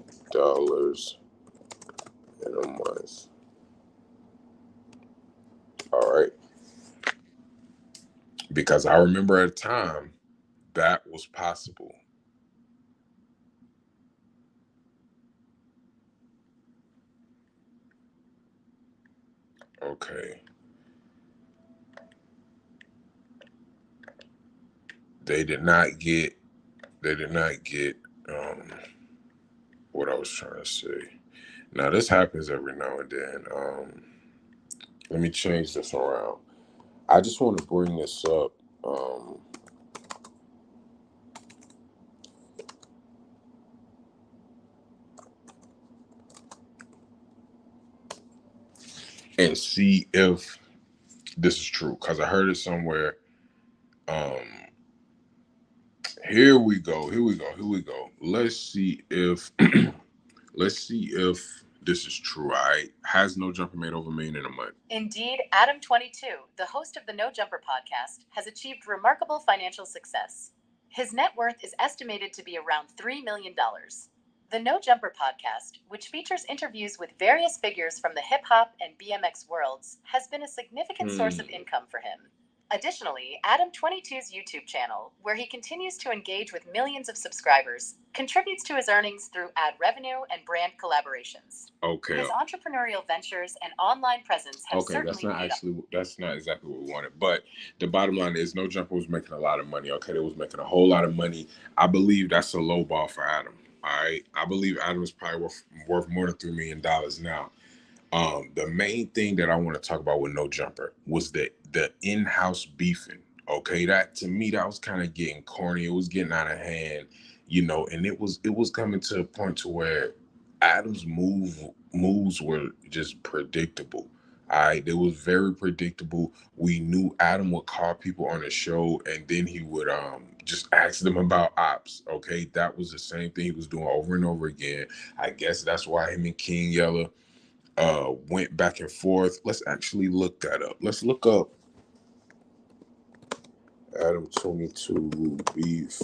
in a month? All right. Because I remember at a time that was possible. Okay. They did not get what I was trying to say. Now this happens every now and then. Let me change this around. I just want to bring this up. And see if this is true, because I heard it somewhere. Here we go. Let's see if this is true. Has No Jumper made over $1 million in a month? Indeed, Adam22, the host of the No Jumper podcast, has achieved remarkable financial success. His net worth is estimated to be around $3 million. The No Jumper podcast, which features interviews with various figures from the hip-hop and BMX worlds, has been a significant source of income for him. Additionally, Adam22's YouTube channel, where he continues to engage with millions of subscribers, contributes to his earnings through ad revenue and brand collaborations. Okay. His entrepreneurial ventures and online presence have certainly that's not exactly what we wanted. But the bottom line is No Jumper was making a lot of money. Okay, they was making a whole lot of money. I believe that's a low ball for Adam. All right. I believe Adam is probably worth more than $3 million now. The main thing that I want to talk about with No Jumper was the in-house beefing. Okay, that to me, that was kind of getting corny. It was getting out of hand. And it was coming to a point to where Adam's moves were just predictable. All right, it was very predictable. We knew Adam would call people on the show, and then he would just ask them about ops. Okay, that was the same thing he was doing over and over again. I guess that's why him and King Yella went back and forth. Let's actually look that up. Let's look up Adam 22 beef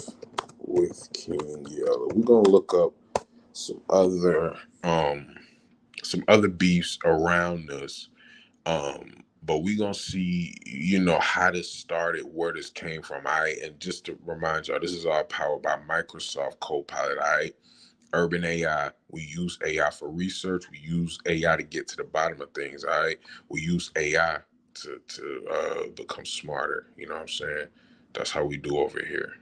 with King Yella. We're gonna look up some other um some other beefs around us. But we gonna see, how this started, where this came from. All right. And just to remind y'all, this is all powered by Microsoft Copilot. All right. Urban AI. We use AI for research. We use AI to get to the bottom of things. All right. We use AI to become smarter. You know what I'm saying? That's how we do over here.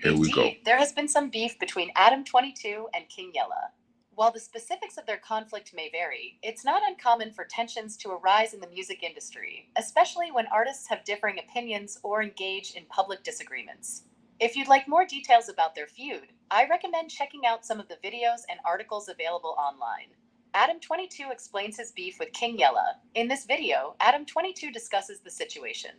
Here we go. Indeed, there has been some beef between Adam 22 and King Yella. While the specifics of their conflict may vary, it's not uncommon for tensions to arise in the music industry, especially when artists have differing opinions or engage in public disagreements. If you'd like more details about their feud, I recommend checking out some of the videos and articles available online. Adam 22 explains his beef with King Yella. In this video, Adam 22 discusses the situation.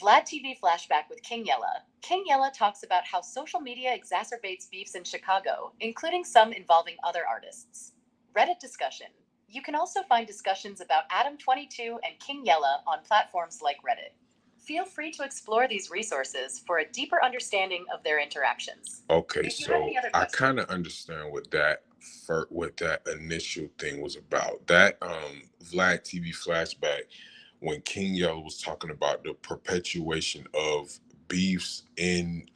Vlad TV flashback with King Yella. King Yella talks about how social media exacerbates beefs in Chicago, including some involving other artists. Reddit discussion. You can also find discussions about Adam 22 and King Yella on platforms like Reddit. Feel free to explore these resources for a deeper understanding of their interactions. Okay, so I kind of understand what that initial thing was about. That Vlad TV flashback, when King Yella was talking about the perpetuation of beefs in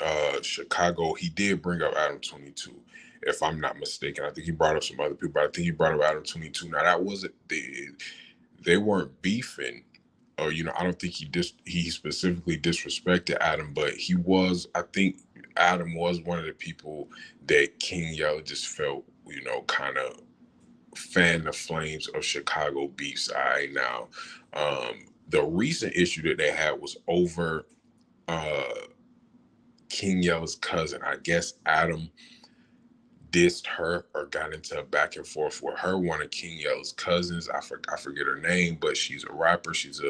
Chicago, he did bring up Adam 22, if I'm not mistaken. I think he brought up some other people, but I think he brought up Adam 22. Now that wasn't they weren't beefing, or I don't think he specifically disrespected Adam, but I think Adam was one of the people that King Yella just felt, kind of fan the flames of Chicago beefs. All right, now, the recent issue that they had was over King Yella's cousin. I guess Adam dissed her or got into a back and forth with her, one of King Yella's cousins. I forget her name, but she's a rapper. She's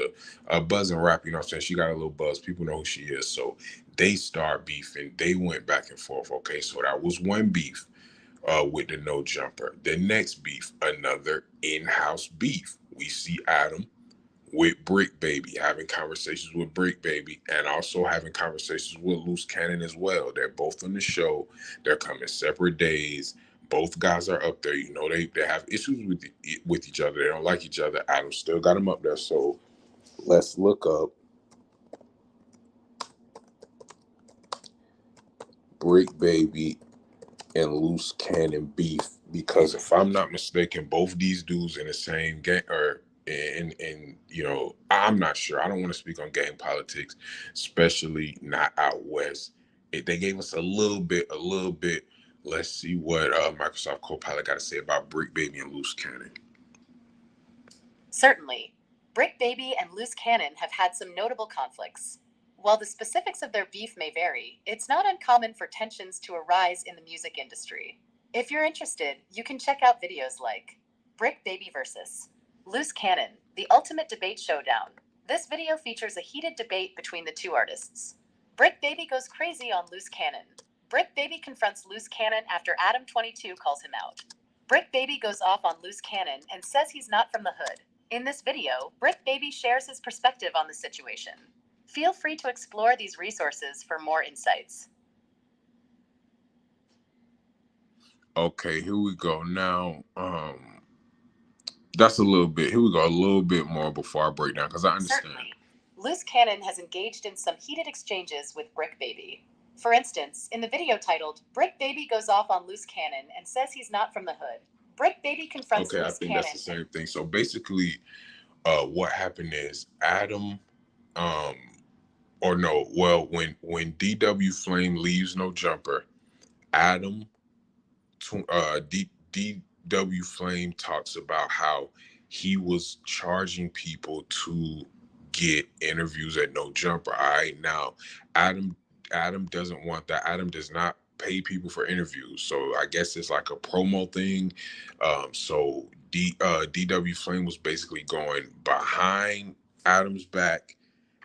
a buzzing rapper. You know what I'm saying? She got a little buzz. People know who she is. So they start beefing. They went back and forth. Okay, so that was one beef. With the no jumper. The next beef, another in-house beef. We see Adam with Bricc Baby, having conversations with Bricc Baby, and also having conversations with Loose Cannon as well. They're both on the show. They're coming separate days. Both guys are up there. They have issues with each other. They don't like each other. Adam still got them up there. So let's look up Bricc Baby and Loose Cannon beef, because if I'm not mistaken, both these dudes in the same game, or I'm not sure. I don't want to speak on gang politics, especially not out west. They gave us a little bit. Let's see what Microsoft Copilot got to say about Bricc Baby and Loose Cannon. Certainly, Bricc Baby and Loose Cannon have had some notable conflicts. While the specifics of their beef may vary, it's not uncommon for tensions to arise in the music industry. If you're interested, you can check out videos like Bricc Baby vs. Loose Cannon, the ultimate debate showdown. This video features a heated debate between the two artists. Bricc Baby goes crazy on Loose Cannon. Bricc Baby confronts Loose Cannon after Adam 22 calls him out. Bricc Baby goes off on Loose Cannon and says he's not from the hood. In this video, Bricc Baby shares his perspective on the situation. Feel free to explore these resources for more insights. Okay, here we go. Now, that's a little bit. Here we go. A little bit more before I break down, because I understand. Certainly. Loose Cannon has engaged in some heated exchanges with Bricc Baby. For instance, in the video titled, Bricc Baby goes off on Loose Cannon and says he's not from the hood. Bricc Baby confronts Loose Cannon. Okay, I think that's the same thing. So basically, what happened is Adam, when DW Flame leaves No Jumper, Adam, DW Flame talks about how he was charging people to get interviews at No Jumper. All right, now Adam doesn't want that. Adam does not pay people for interviews. So I guess it's like a promo thing. So DW Flame was basically going behind Adam's back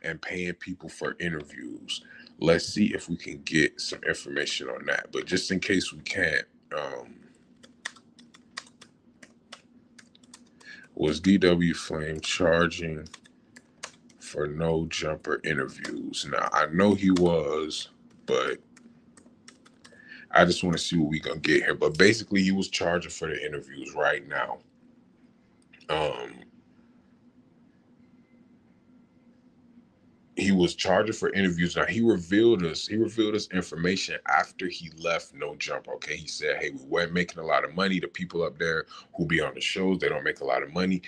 and paying people for interviews. Let's see if we can get some information on that. But just in case we can't, was DW Flame charging for no jumper interviews? Now, I know he was, but I just want to see what we gonna get here. But basically, he was charging for the interviews right now. He was charging for interviews. Now he revealed us information after he left No Jumper. Okay, he said, "Hey, we weren't making a lot of money. The people up there who be on the shows, they don't make a lot of money.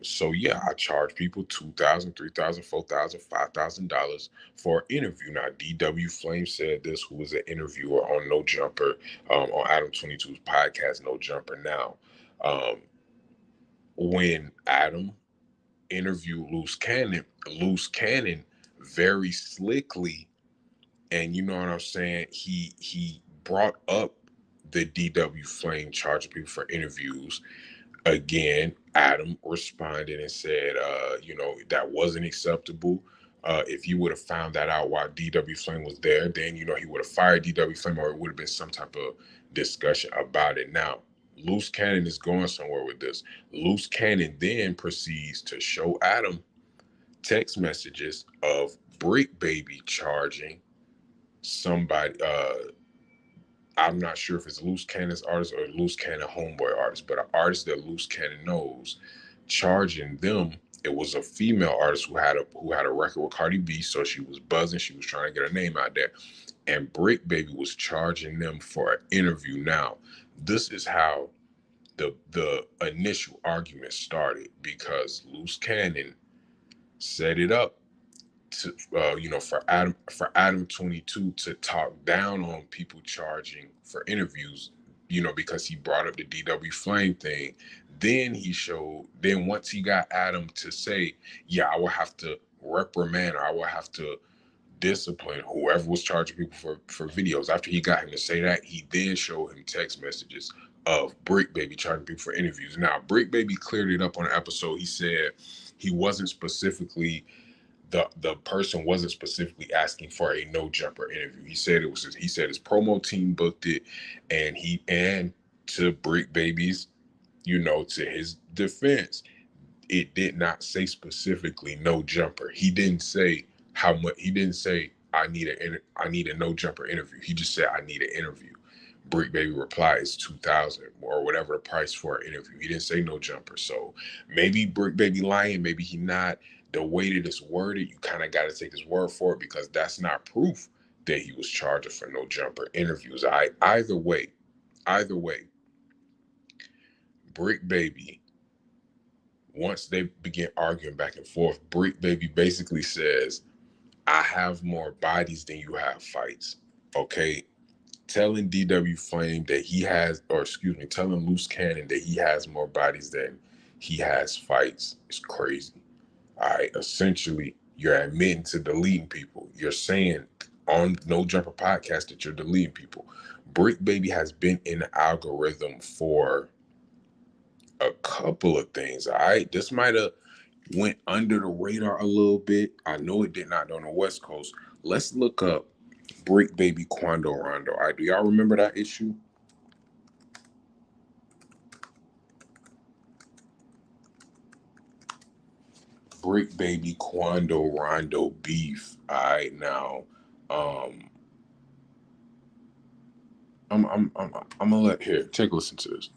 So yeah, I charge people $2,000, $3,000, $4,000, $5,000 for an interview." Now DW Flame said this, who was an interviewer on No Jumper, on Adam 22's podcast, No Jumper. Now, when Adam interviewed Loose Cannon very slickly, and you know what I'm saying, he brought up the DW Flame charging people for interviews. Again, Adam responded and said, that wasn't acceptable. If he would have found that out while DW Flame was there, then, he would have fired DW Flame, or it would have been some type of discussion about it. Now, Loose Cannon is going somewhere with this. Loose Cannon then proceeds to show Adam text messages of Bricc Baby charging somebody. I'm not sure if it's Loose Cannon's artist or Loose Cannon homeboy artist, but an artist that Loose Cannon knows, charging them. It was a female artist who had a record with Cardi B, so she was buzzing. She was trying to get her name out there, and Bricc Baby was charging them for an interview. Now, this is how the initial argument started, because Loose Cannon set it up to for Adam 22 to talk down on people charging for interviews, because he brought up the DW Flame thing. Then once he got Adam to say, yeah, I will have to reprimand, or I will have to discipline whoever was charging people for videos. After he got him to say that, he then showed him text messages of Bricc Baby charging people for interviews. Now, Bricc Baby cleared it up on an episode. He said he wasn't specifically the person wasn't specifically asking for a No Jumper interview. He said his promo team booked it, and to Bricc Baby's, to his defense, it did not say specifically No Jumper. He didn't say how much. He didn't say I need a No Jumper interview. He just said I need an interview. Bricc Baby replies $2,000 or whatever the price for an interview. He didn't say No Jumper. So maybe Bricc Baby lying, maybe he not. The way that it's worded, you kind of got to take his word for it, because that's not proof that he was charging for No Jumper interviews. Either way, Bricc Baby, once they begin arguing back and forth, Bricc Baby basically says, I have more bodies than you have fights. Okay. Telling DW Flame that telling Loose Cannon that he has more bodies than he has fights is crazy. All right, essentially, you're admitting to deleting people. You're saying on No Jumper podcast that you're deleting people. Bricc Baby has been in the algorithm for a couple of things. All right, this might have went under the radar a little bit. I know it did not on the West Coast. Let's look up Bricc Baby Quando Rondo. All right, do y'all remember that issue? Bricc Baby Quando Rondo beef. All right, now, I'm gonna take a listen to this.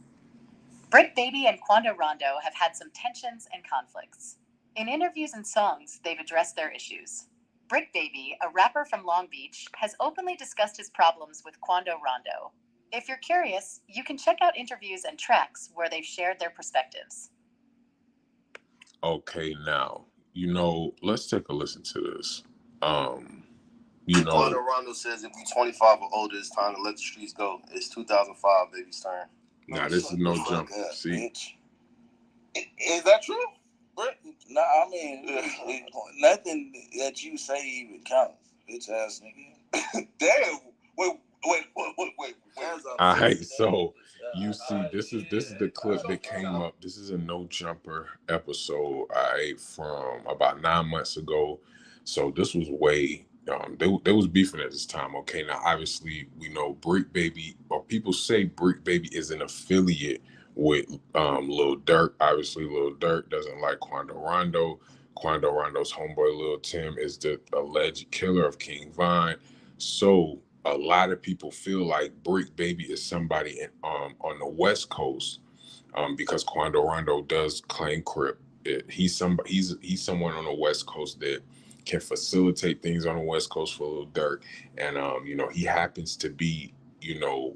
Bricc Baby and Quando Rondo have had some tensions and conflicts. In interviews and songs, they've addressed their issues. Bricc Baby, a rapper from Long Beach, has openly discussed his problems with Quando Rondo. If you're curious, you can check out interviews and tracks where they've shared their perspectives. Okay, now, let's take a listen to this. Quando Rondo says if you're 25 or older, it's time to let the streets go. It's 2005, baby's turn. Nah, this is No Jumper. See? Is that true? No, I mean, nothing that you say even counts, bitch ass nigga. Damn. Wait, Wait. All right, so you see, this is the clip that came up. This is a No Jumper episode, all right, from about 9 months ago. So this was way they was beefing at this time. Okay, now obviously we know Bricc Baby, or people say Bricc Baby is an affiliate with Lil Durk. Obviously, Lil Durk doesn't like Quando Rondo. Quando Rondo's homeboy Lil Tim is the alleged killer of King Von. So a lot of people feel like Bricc Baby is somebody on the West Coast, because Quando Rondo does claim Crip. He's someone on the West Coast that can facilitate things on the West Coast for Lil Durk, and he happens to be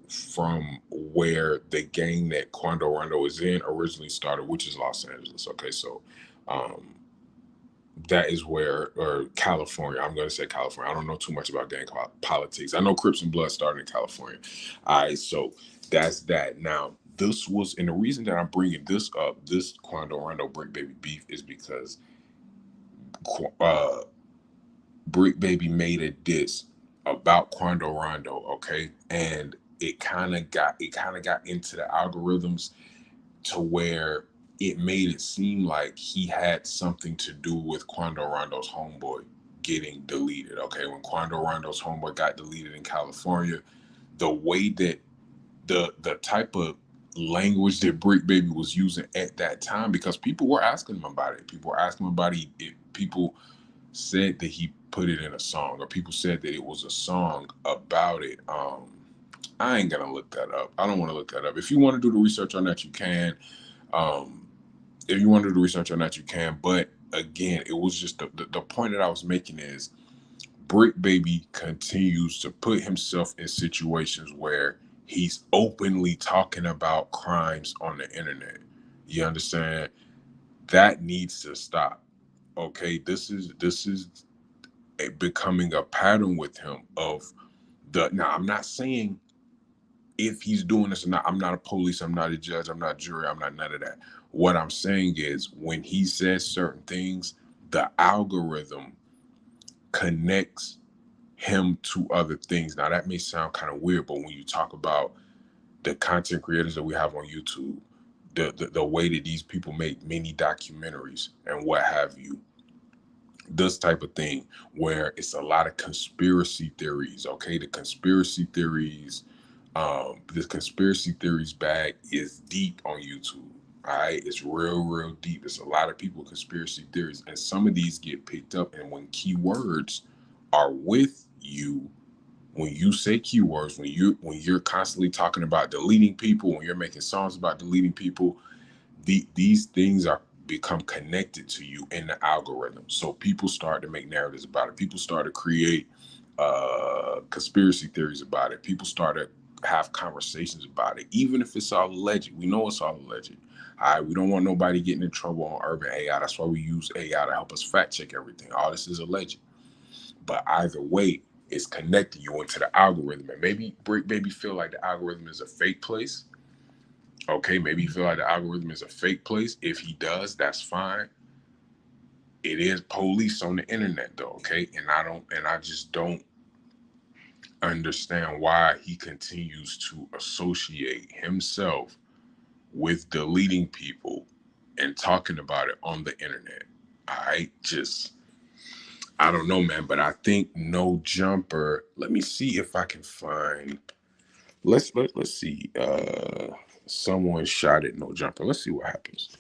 from where the gang that Quando Rondo is in originally started, which is Los Angeles. Okay, so um, that is where, or California. I'm going to say California. I don't know too much about gang politics. I know Crips and Blood started in California. All right, so that's that. Now, this was, and the reason that I'm bringing this up, this Quando Rondo Bricc Baby beef, is because Bricc Baby made a diss about Quando Rondo, okay, and it kind of got into the algorithms to where it made it seem like he had something to do with Quando Rondo's homeboy getting deleted. Okay, when Quando Rondo's homeboy got deleted in California, the way that the type of language that Bricc Baby was using at that time, because people were asking him about it. People were asking him about it. People said that he put it in a song, or people said that it was a song about it. I ain't gonna look that up. I don't want to look that up. If you want to do the research on that, you can. Um, if you want to do the research on that, you can. But again, it was just the point that I was making is Bricc Baby continues to put himself in situations where he's openly talking about crimes on the internet. You understand? That needs to stop. Okay, this is becoming a pattern with him of the. Now, I'm not saying if he's doing this or not. I'm not a police, I'm not a judge, I'm not a jury, I'm not none of that. What I'm saying is when he says certain things, the algorithm connects him to other things. Now that may sound kind of weird, but when you talk about the content creators that we have on YouTube, the way that these people make mini documentaries and what have you, this type of thing where it's a lot of conspiracy theories. Okay, the conspiracy theories bag is deep on YouTube. All right, it's real deep. It's a lot of people with conspiracy theories, and some of these get picked up. And when keywords are with you, when you say keywords, when you're constantly talking about deleting people, when you're making songs about deleting people, these things are become connected to you in the algorithm. So people start to make narratives about it. People start to create conspiracy theories about it. People start to have conversations about it, even if it's all alleged. We know it's all alleged. All right, we don't want nobody getting in trouble on urban AI. That's why we use AI to help us fact check everything. All this is alleged. But either way, it's connecting you into the algorithm. And maybe Bricc Baby feel like the algorithm is a fake place. Okay, maybe you feel like the algorithm is a fake place. If he does, that's fine. It is police on the internet though, okay? And I just don't understand why he continues to associate himself with deleting people and talking about it on the internet. I don't know, man, but I think No Jumper, let me see if I can find, let's see, someone shot at No Jumper. Let's see what happens.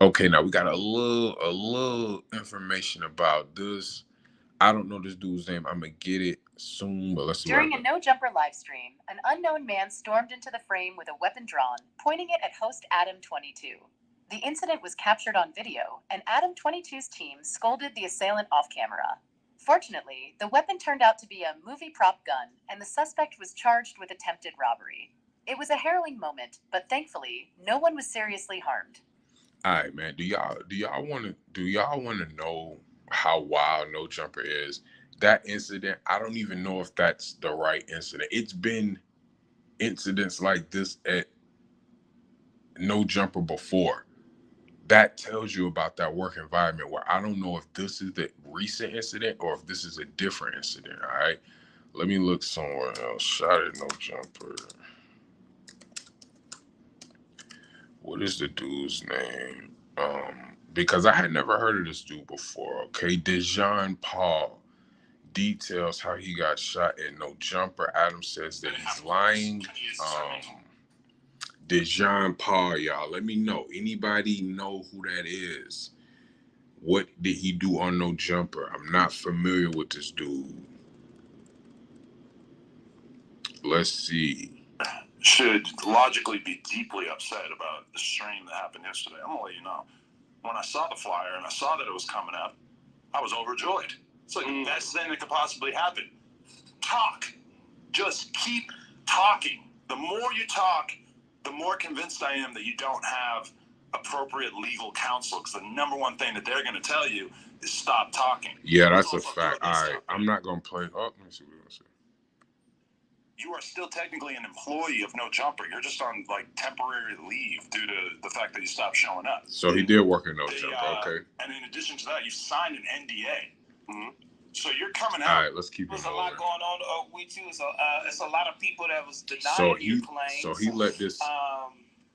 Okay, now we got a little information about this. I don't know this dude's name. I'm gonna get it soon, but let's see. During a No Jumper live stream, an unknown man stormed into the frame with a weapon drawn, pointing it at host Adam22. The incident was captured on video, and Adam22's team scolded the assailant off camera. Fortunately, the weapon turned out to be a movie prop gun, and the suspect was charged with attempted robbery. It was a harrowing moment, but thankfully, no one was seriously harmed. All right, man. Do y'all want to know how wild No Jumper is? That incident, I don't even know if that's the right incident. It's been incidents like this at No Jumper before. That tells you about that work environment where I don't know if this is the recent incident or if this is a different incident. All right. Let me look somewhere else. Shot at No Jumper. What is the dude's name? Because I had never heard of this dude before. Okay. Dejan Paul details how he got shot at No Jumper. Adam says that he's lying. Dejan Paul, y'all, let me know. Anybody know who that is? What did he do on No Jumper? I'm not familiar with this dude. Let's see. Should logically be deeply upset about the stream that happened yesterday. I'm gonna let you know. When I saw the flyer and I saw that it was coming up, I was overjoyed. It's like the best thing that could possibly happen. Talk. Just keep talking. The more you talk, the more convinced I am that you don't have appropriate legal counsel, because the number one thing that they're going to tell you is stop talking. Yeah, that's a fact. All right, I'm not going to play. Oh, let me see what you're going to say. You are still technically an employee of No Jumper. You're just on like temporary leave due to the fact that you stopped showing up. So he did work at No Jumper, okay. And in addition to that, you signed an NDA. Mm-hmm. So you're coming out. All right, let's keep it moving. There's a lot going on with you. So it's a lot of people that was denying your claims. So he let this.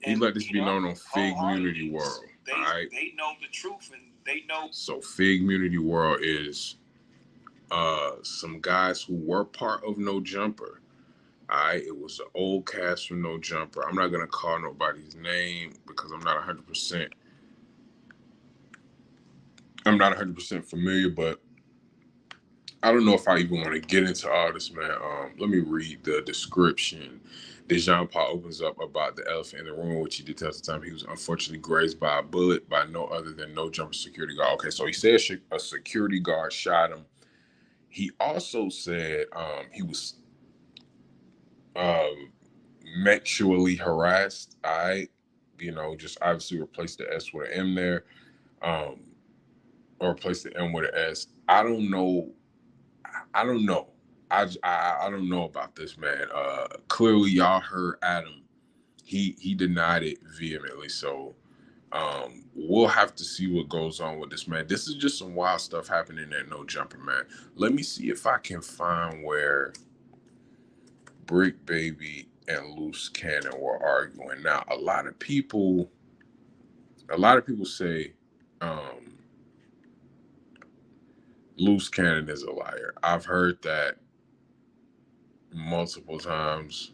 He let this be known on Fig Community World. All right. They know the truth and they know. So Fig Community World is some guys who were part of No Jumper. All right. It was an old cast from No Jumper. I'm not gonna call nobody's name because I'm not 100%. I'm not 100% familiar, but I don't know if I even want to get into all this, man. Let me read the description. Dejan Paul opens up about the elephant in the room, which he details the time he was unfortunately grazed by a bullet by no other than No Jumper security guard. Okay, so he said a security guard shot him. He also said he was sexually harassed. Just obviously replace the S with an M there, or replace the M with an S. I don't know. I don't know about this, man. Clearly, y'all heard Adam. He denied it vehemently. So we'll have to see what goes on with this, man. This is just some wild stuff happening at No Jumper, man. Let me see if I can find where Bricc Baby and Loose Cannon were arguing. Now, a lot of people say Loose Cannon is a liar. I've heard that multiple times.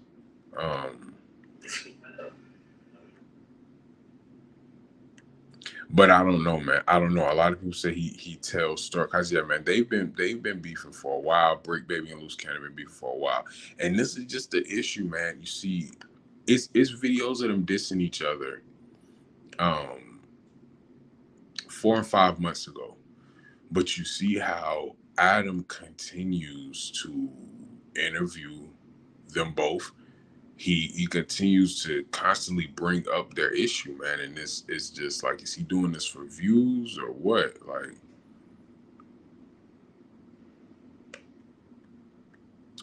But I don't know, man. I don't know. A lot of people say he tells stories. Cause yeah, man, they've been beefing for a while. Bricc Baby and Loose Cannon been beefing for a while. And this is just the issue, man. You see, it's videos of them dissing each other 4 and 5 months ago. But you see how Adam continues to interview them both. He continues to constantly bring up their issue, man. And this is just like, is he doing this for views or what? Like,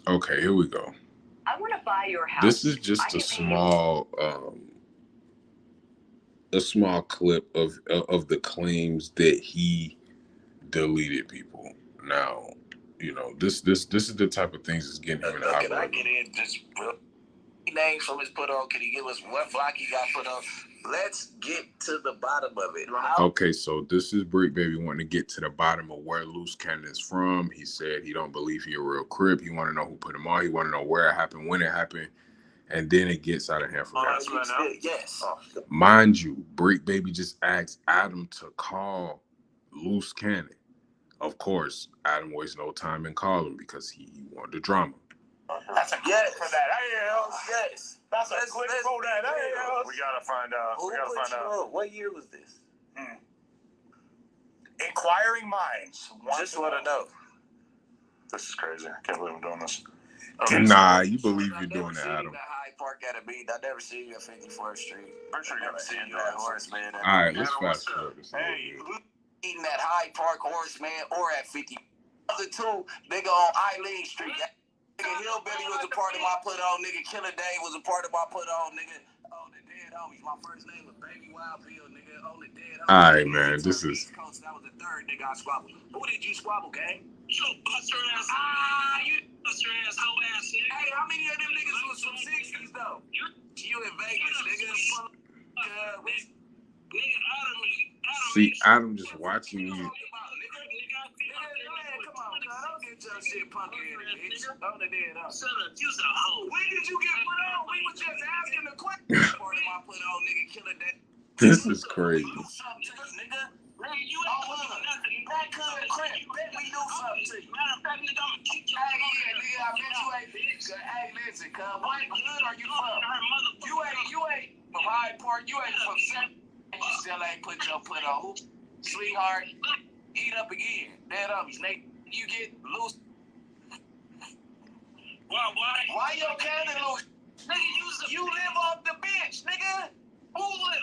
okay, here we go. I want to buy your house. This is just a small clip of the claims that he deleted people. Now, this is the type of things that's getting him in the hot. Can I get in just names from his put on? Can you give us what block he got put on? Let's get to the bottom of it. Okay, so this is Bricc Baby wanting to get to the bottom of where Loose Cannon is from. He said he don't believe he a real Crip. He want to know who put him on. He want to know where it happened, when it happened, and then it gets out of hand from there. Yes. Mind you, Bricc Baby just asked Adam to call Loose Cannon. Of course, Adam wastes no time in calling because he wanted the drama. That's a clip for that. Yes. That's a clip for that. We gotta find out. What year was this? Inquiring minds. Just want to know. This is crazy. I can't believe I'm doing this. Nah, you believe you're doing that, Adam. Hyde Park at a beat. I never seen you at 54th Street. I'm sure you haven't seen that horse, man. All right, let's fast forward this. Hey, eating at Hyde Park Horse, man, or at 50. Other two, nigga on Eileen Street. Nigga, Hillbilly was a part of my put on. Nigga, Killer Dave was a part of my put on. Nigga, oh, the dead homies. My first name was Baby Wild Bill. Nigga, oh, the dead homies. All right, man. This is. Coast. That was the third nigga I squabbled. Who did you squabble, gang? You buster ass. You buster ass, hoe ass nigga. Hey, how many of them niggas was from 60s, though? You in Vegas, nigga. Nigga, See, Adam just watching you. Come on, don't get your shit punky in it, bitch. On the dead up. Shut up, you's a hoe. When did you get put on? We was just asking the question. Part of my put on, nigga, Killer Dave. This is crazy. Nigga, you ain't nothing. That could crap. Bet we do something to you. Matter of fact, nigga, I'm gonna kick your Hey, yeah, nigga, I bet you ain't bitch. Hey, listen, cuz, what hood are you from? You ain't from Hyde Park. You ain't from San. You still ain't put your put on. Sweetheart, eat up again. Dead homies, Nate. You get loose. Why your cannon loose? Nigga, you live off the bench, nigga.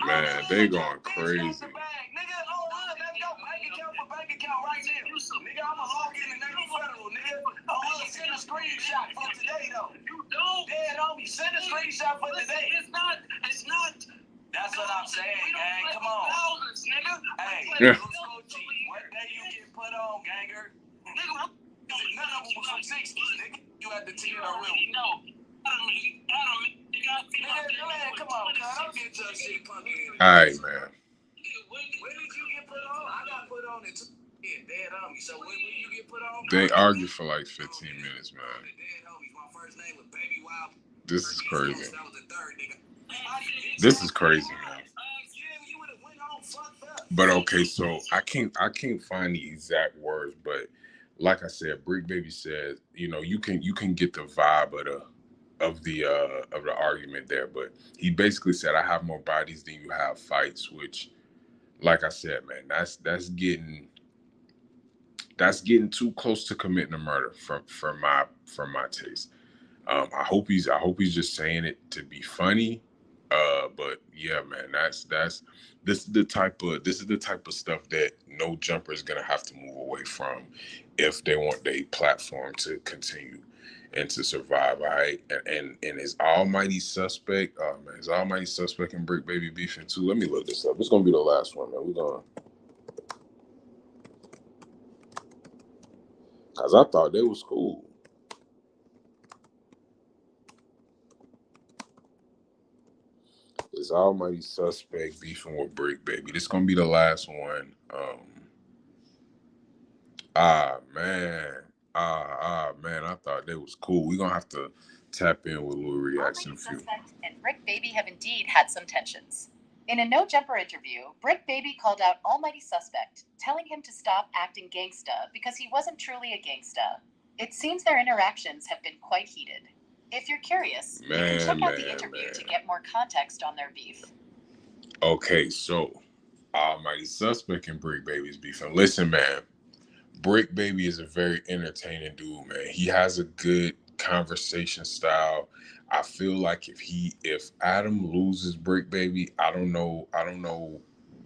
Man, they going crazy. Nigga, oh, look, let's go bank account for bank account right now. Nigga, I'ma log in the Navy Federal, nigga. Oh, look, send a screenshot for today, though. You don't. Dead homie, send a screenshot for today. It's not. That's what I'm saying, gang. Come on. Thousands, nigga. Hey, Yeah. let's go cheat. What day you get put on, ganger? Nigga, what? None of them was from 60s, nigga. You had the 10 or real. No. Nigga, come on, cuz. Don't get your shit punky in it. All right, man. When did you get put on? I got put on at 2. Dead homies. So when you get put on? They argued for like 15 minutes, man. Dead homies. My first name was Baby Wild. This is crazy. That was the third nigga. This is crazy, man. But okay, so I can't find the exact words, but like I said, Bricc Baby said, you know, you can get the vibe of the argument there, but he basically said, I have more bodies than you have fights, which, like I said, man, that's getting too close to committing a murder for my taste. I hope he's just saying it to be funny. But yeah, man, this is the type of stuff that No Jumper is gonna have to move away from if they want their platform to continue and to survive. All right, and his almighty suspect, man, his almighty suspect and Bricc Baby beefing too. Let me look this up. It's gonna be the last one, man. We're gonna, cause I thought they was cool. His almighty suspect beefing with Bricc Baby. This gonna be the last one. Man, I thought they was cool. We're gonna have to tap in with Louis reaction a few. Suspect and Bricc Baby have indeed had some tensions. In a No Jumper interview, Bricc Baby called out Almighty Suspect, telling him to stop acting gangsta because he wasn't truly a gangsta. It seems their interactions have been quite heated. If you're curious, you can check out the interview to get more context on their beef. Okay, so Almighty Suspect and Bricc Baby's beefing. Listen, man, Bricc Baby is a very entertaining dude, man. He has a good conversation style. I feel like if Adam loses Bricc Baby, I don't know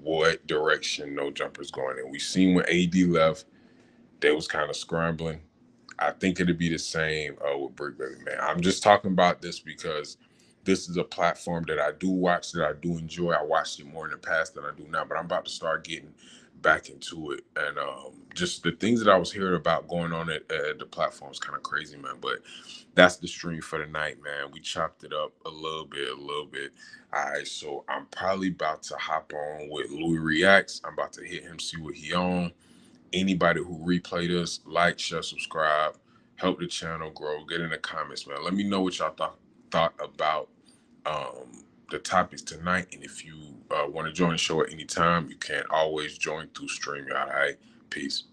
what direction No Jumper's going in. We've seen when AD left, they was kind of scrambling. I think it'd be the same with Bricc Baby, man. I'm just talking about this because this is a platform that I do watch, that I do enjoy. I watched it more in the past than I do now, but I'm about to start getting back into it. And just the things that I was hearing about going on at the platform is kind of crazy, man. But that's the stream for the night, man. We chopped it up a little bit. All right, so I'm probably about to hop on with Louis Reacts. I'm about to hit him, see what he on. Anybody who replayed us, like, share, subscribe, help the channel grow. Get in the comments, man. Let me know what y'all thought about the topics tonight. And if you want to join the show at any time, you can always join through StreamYard. All right, peace.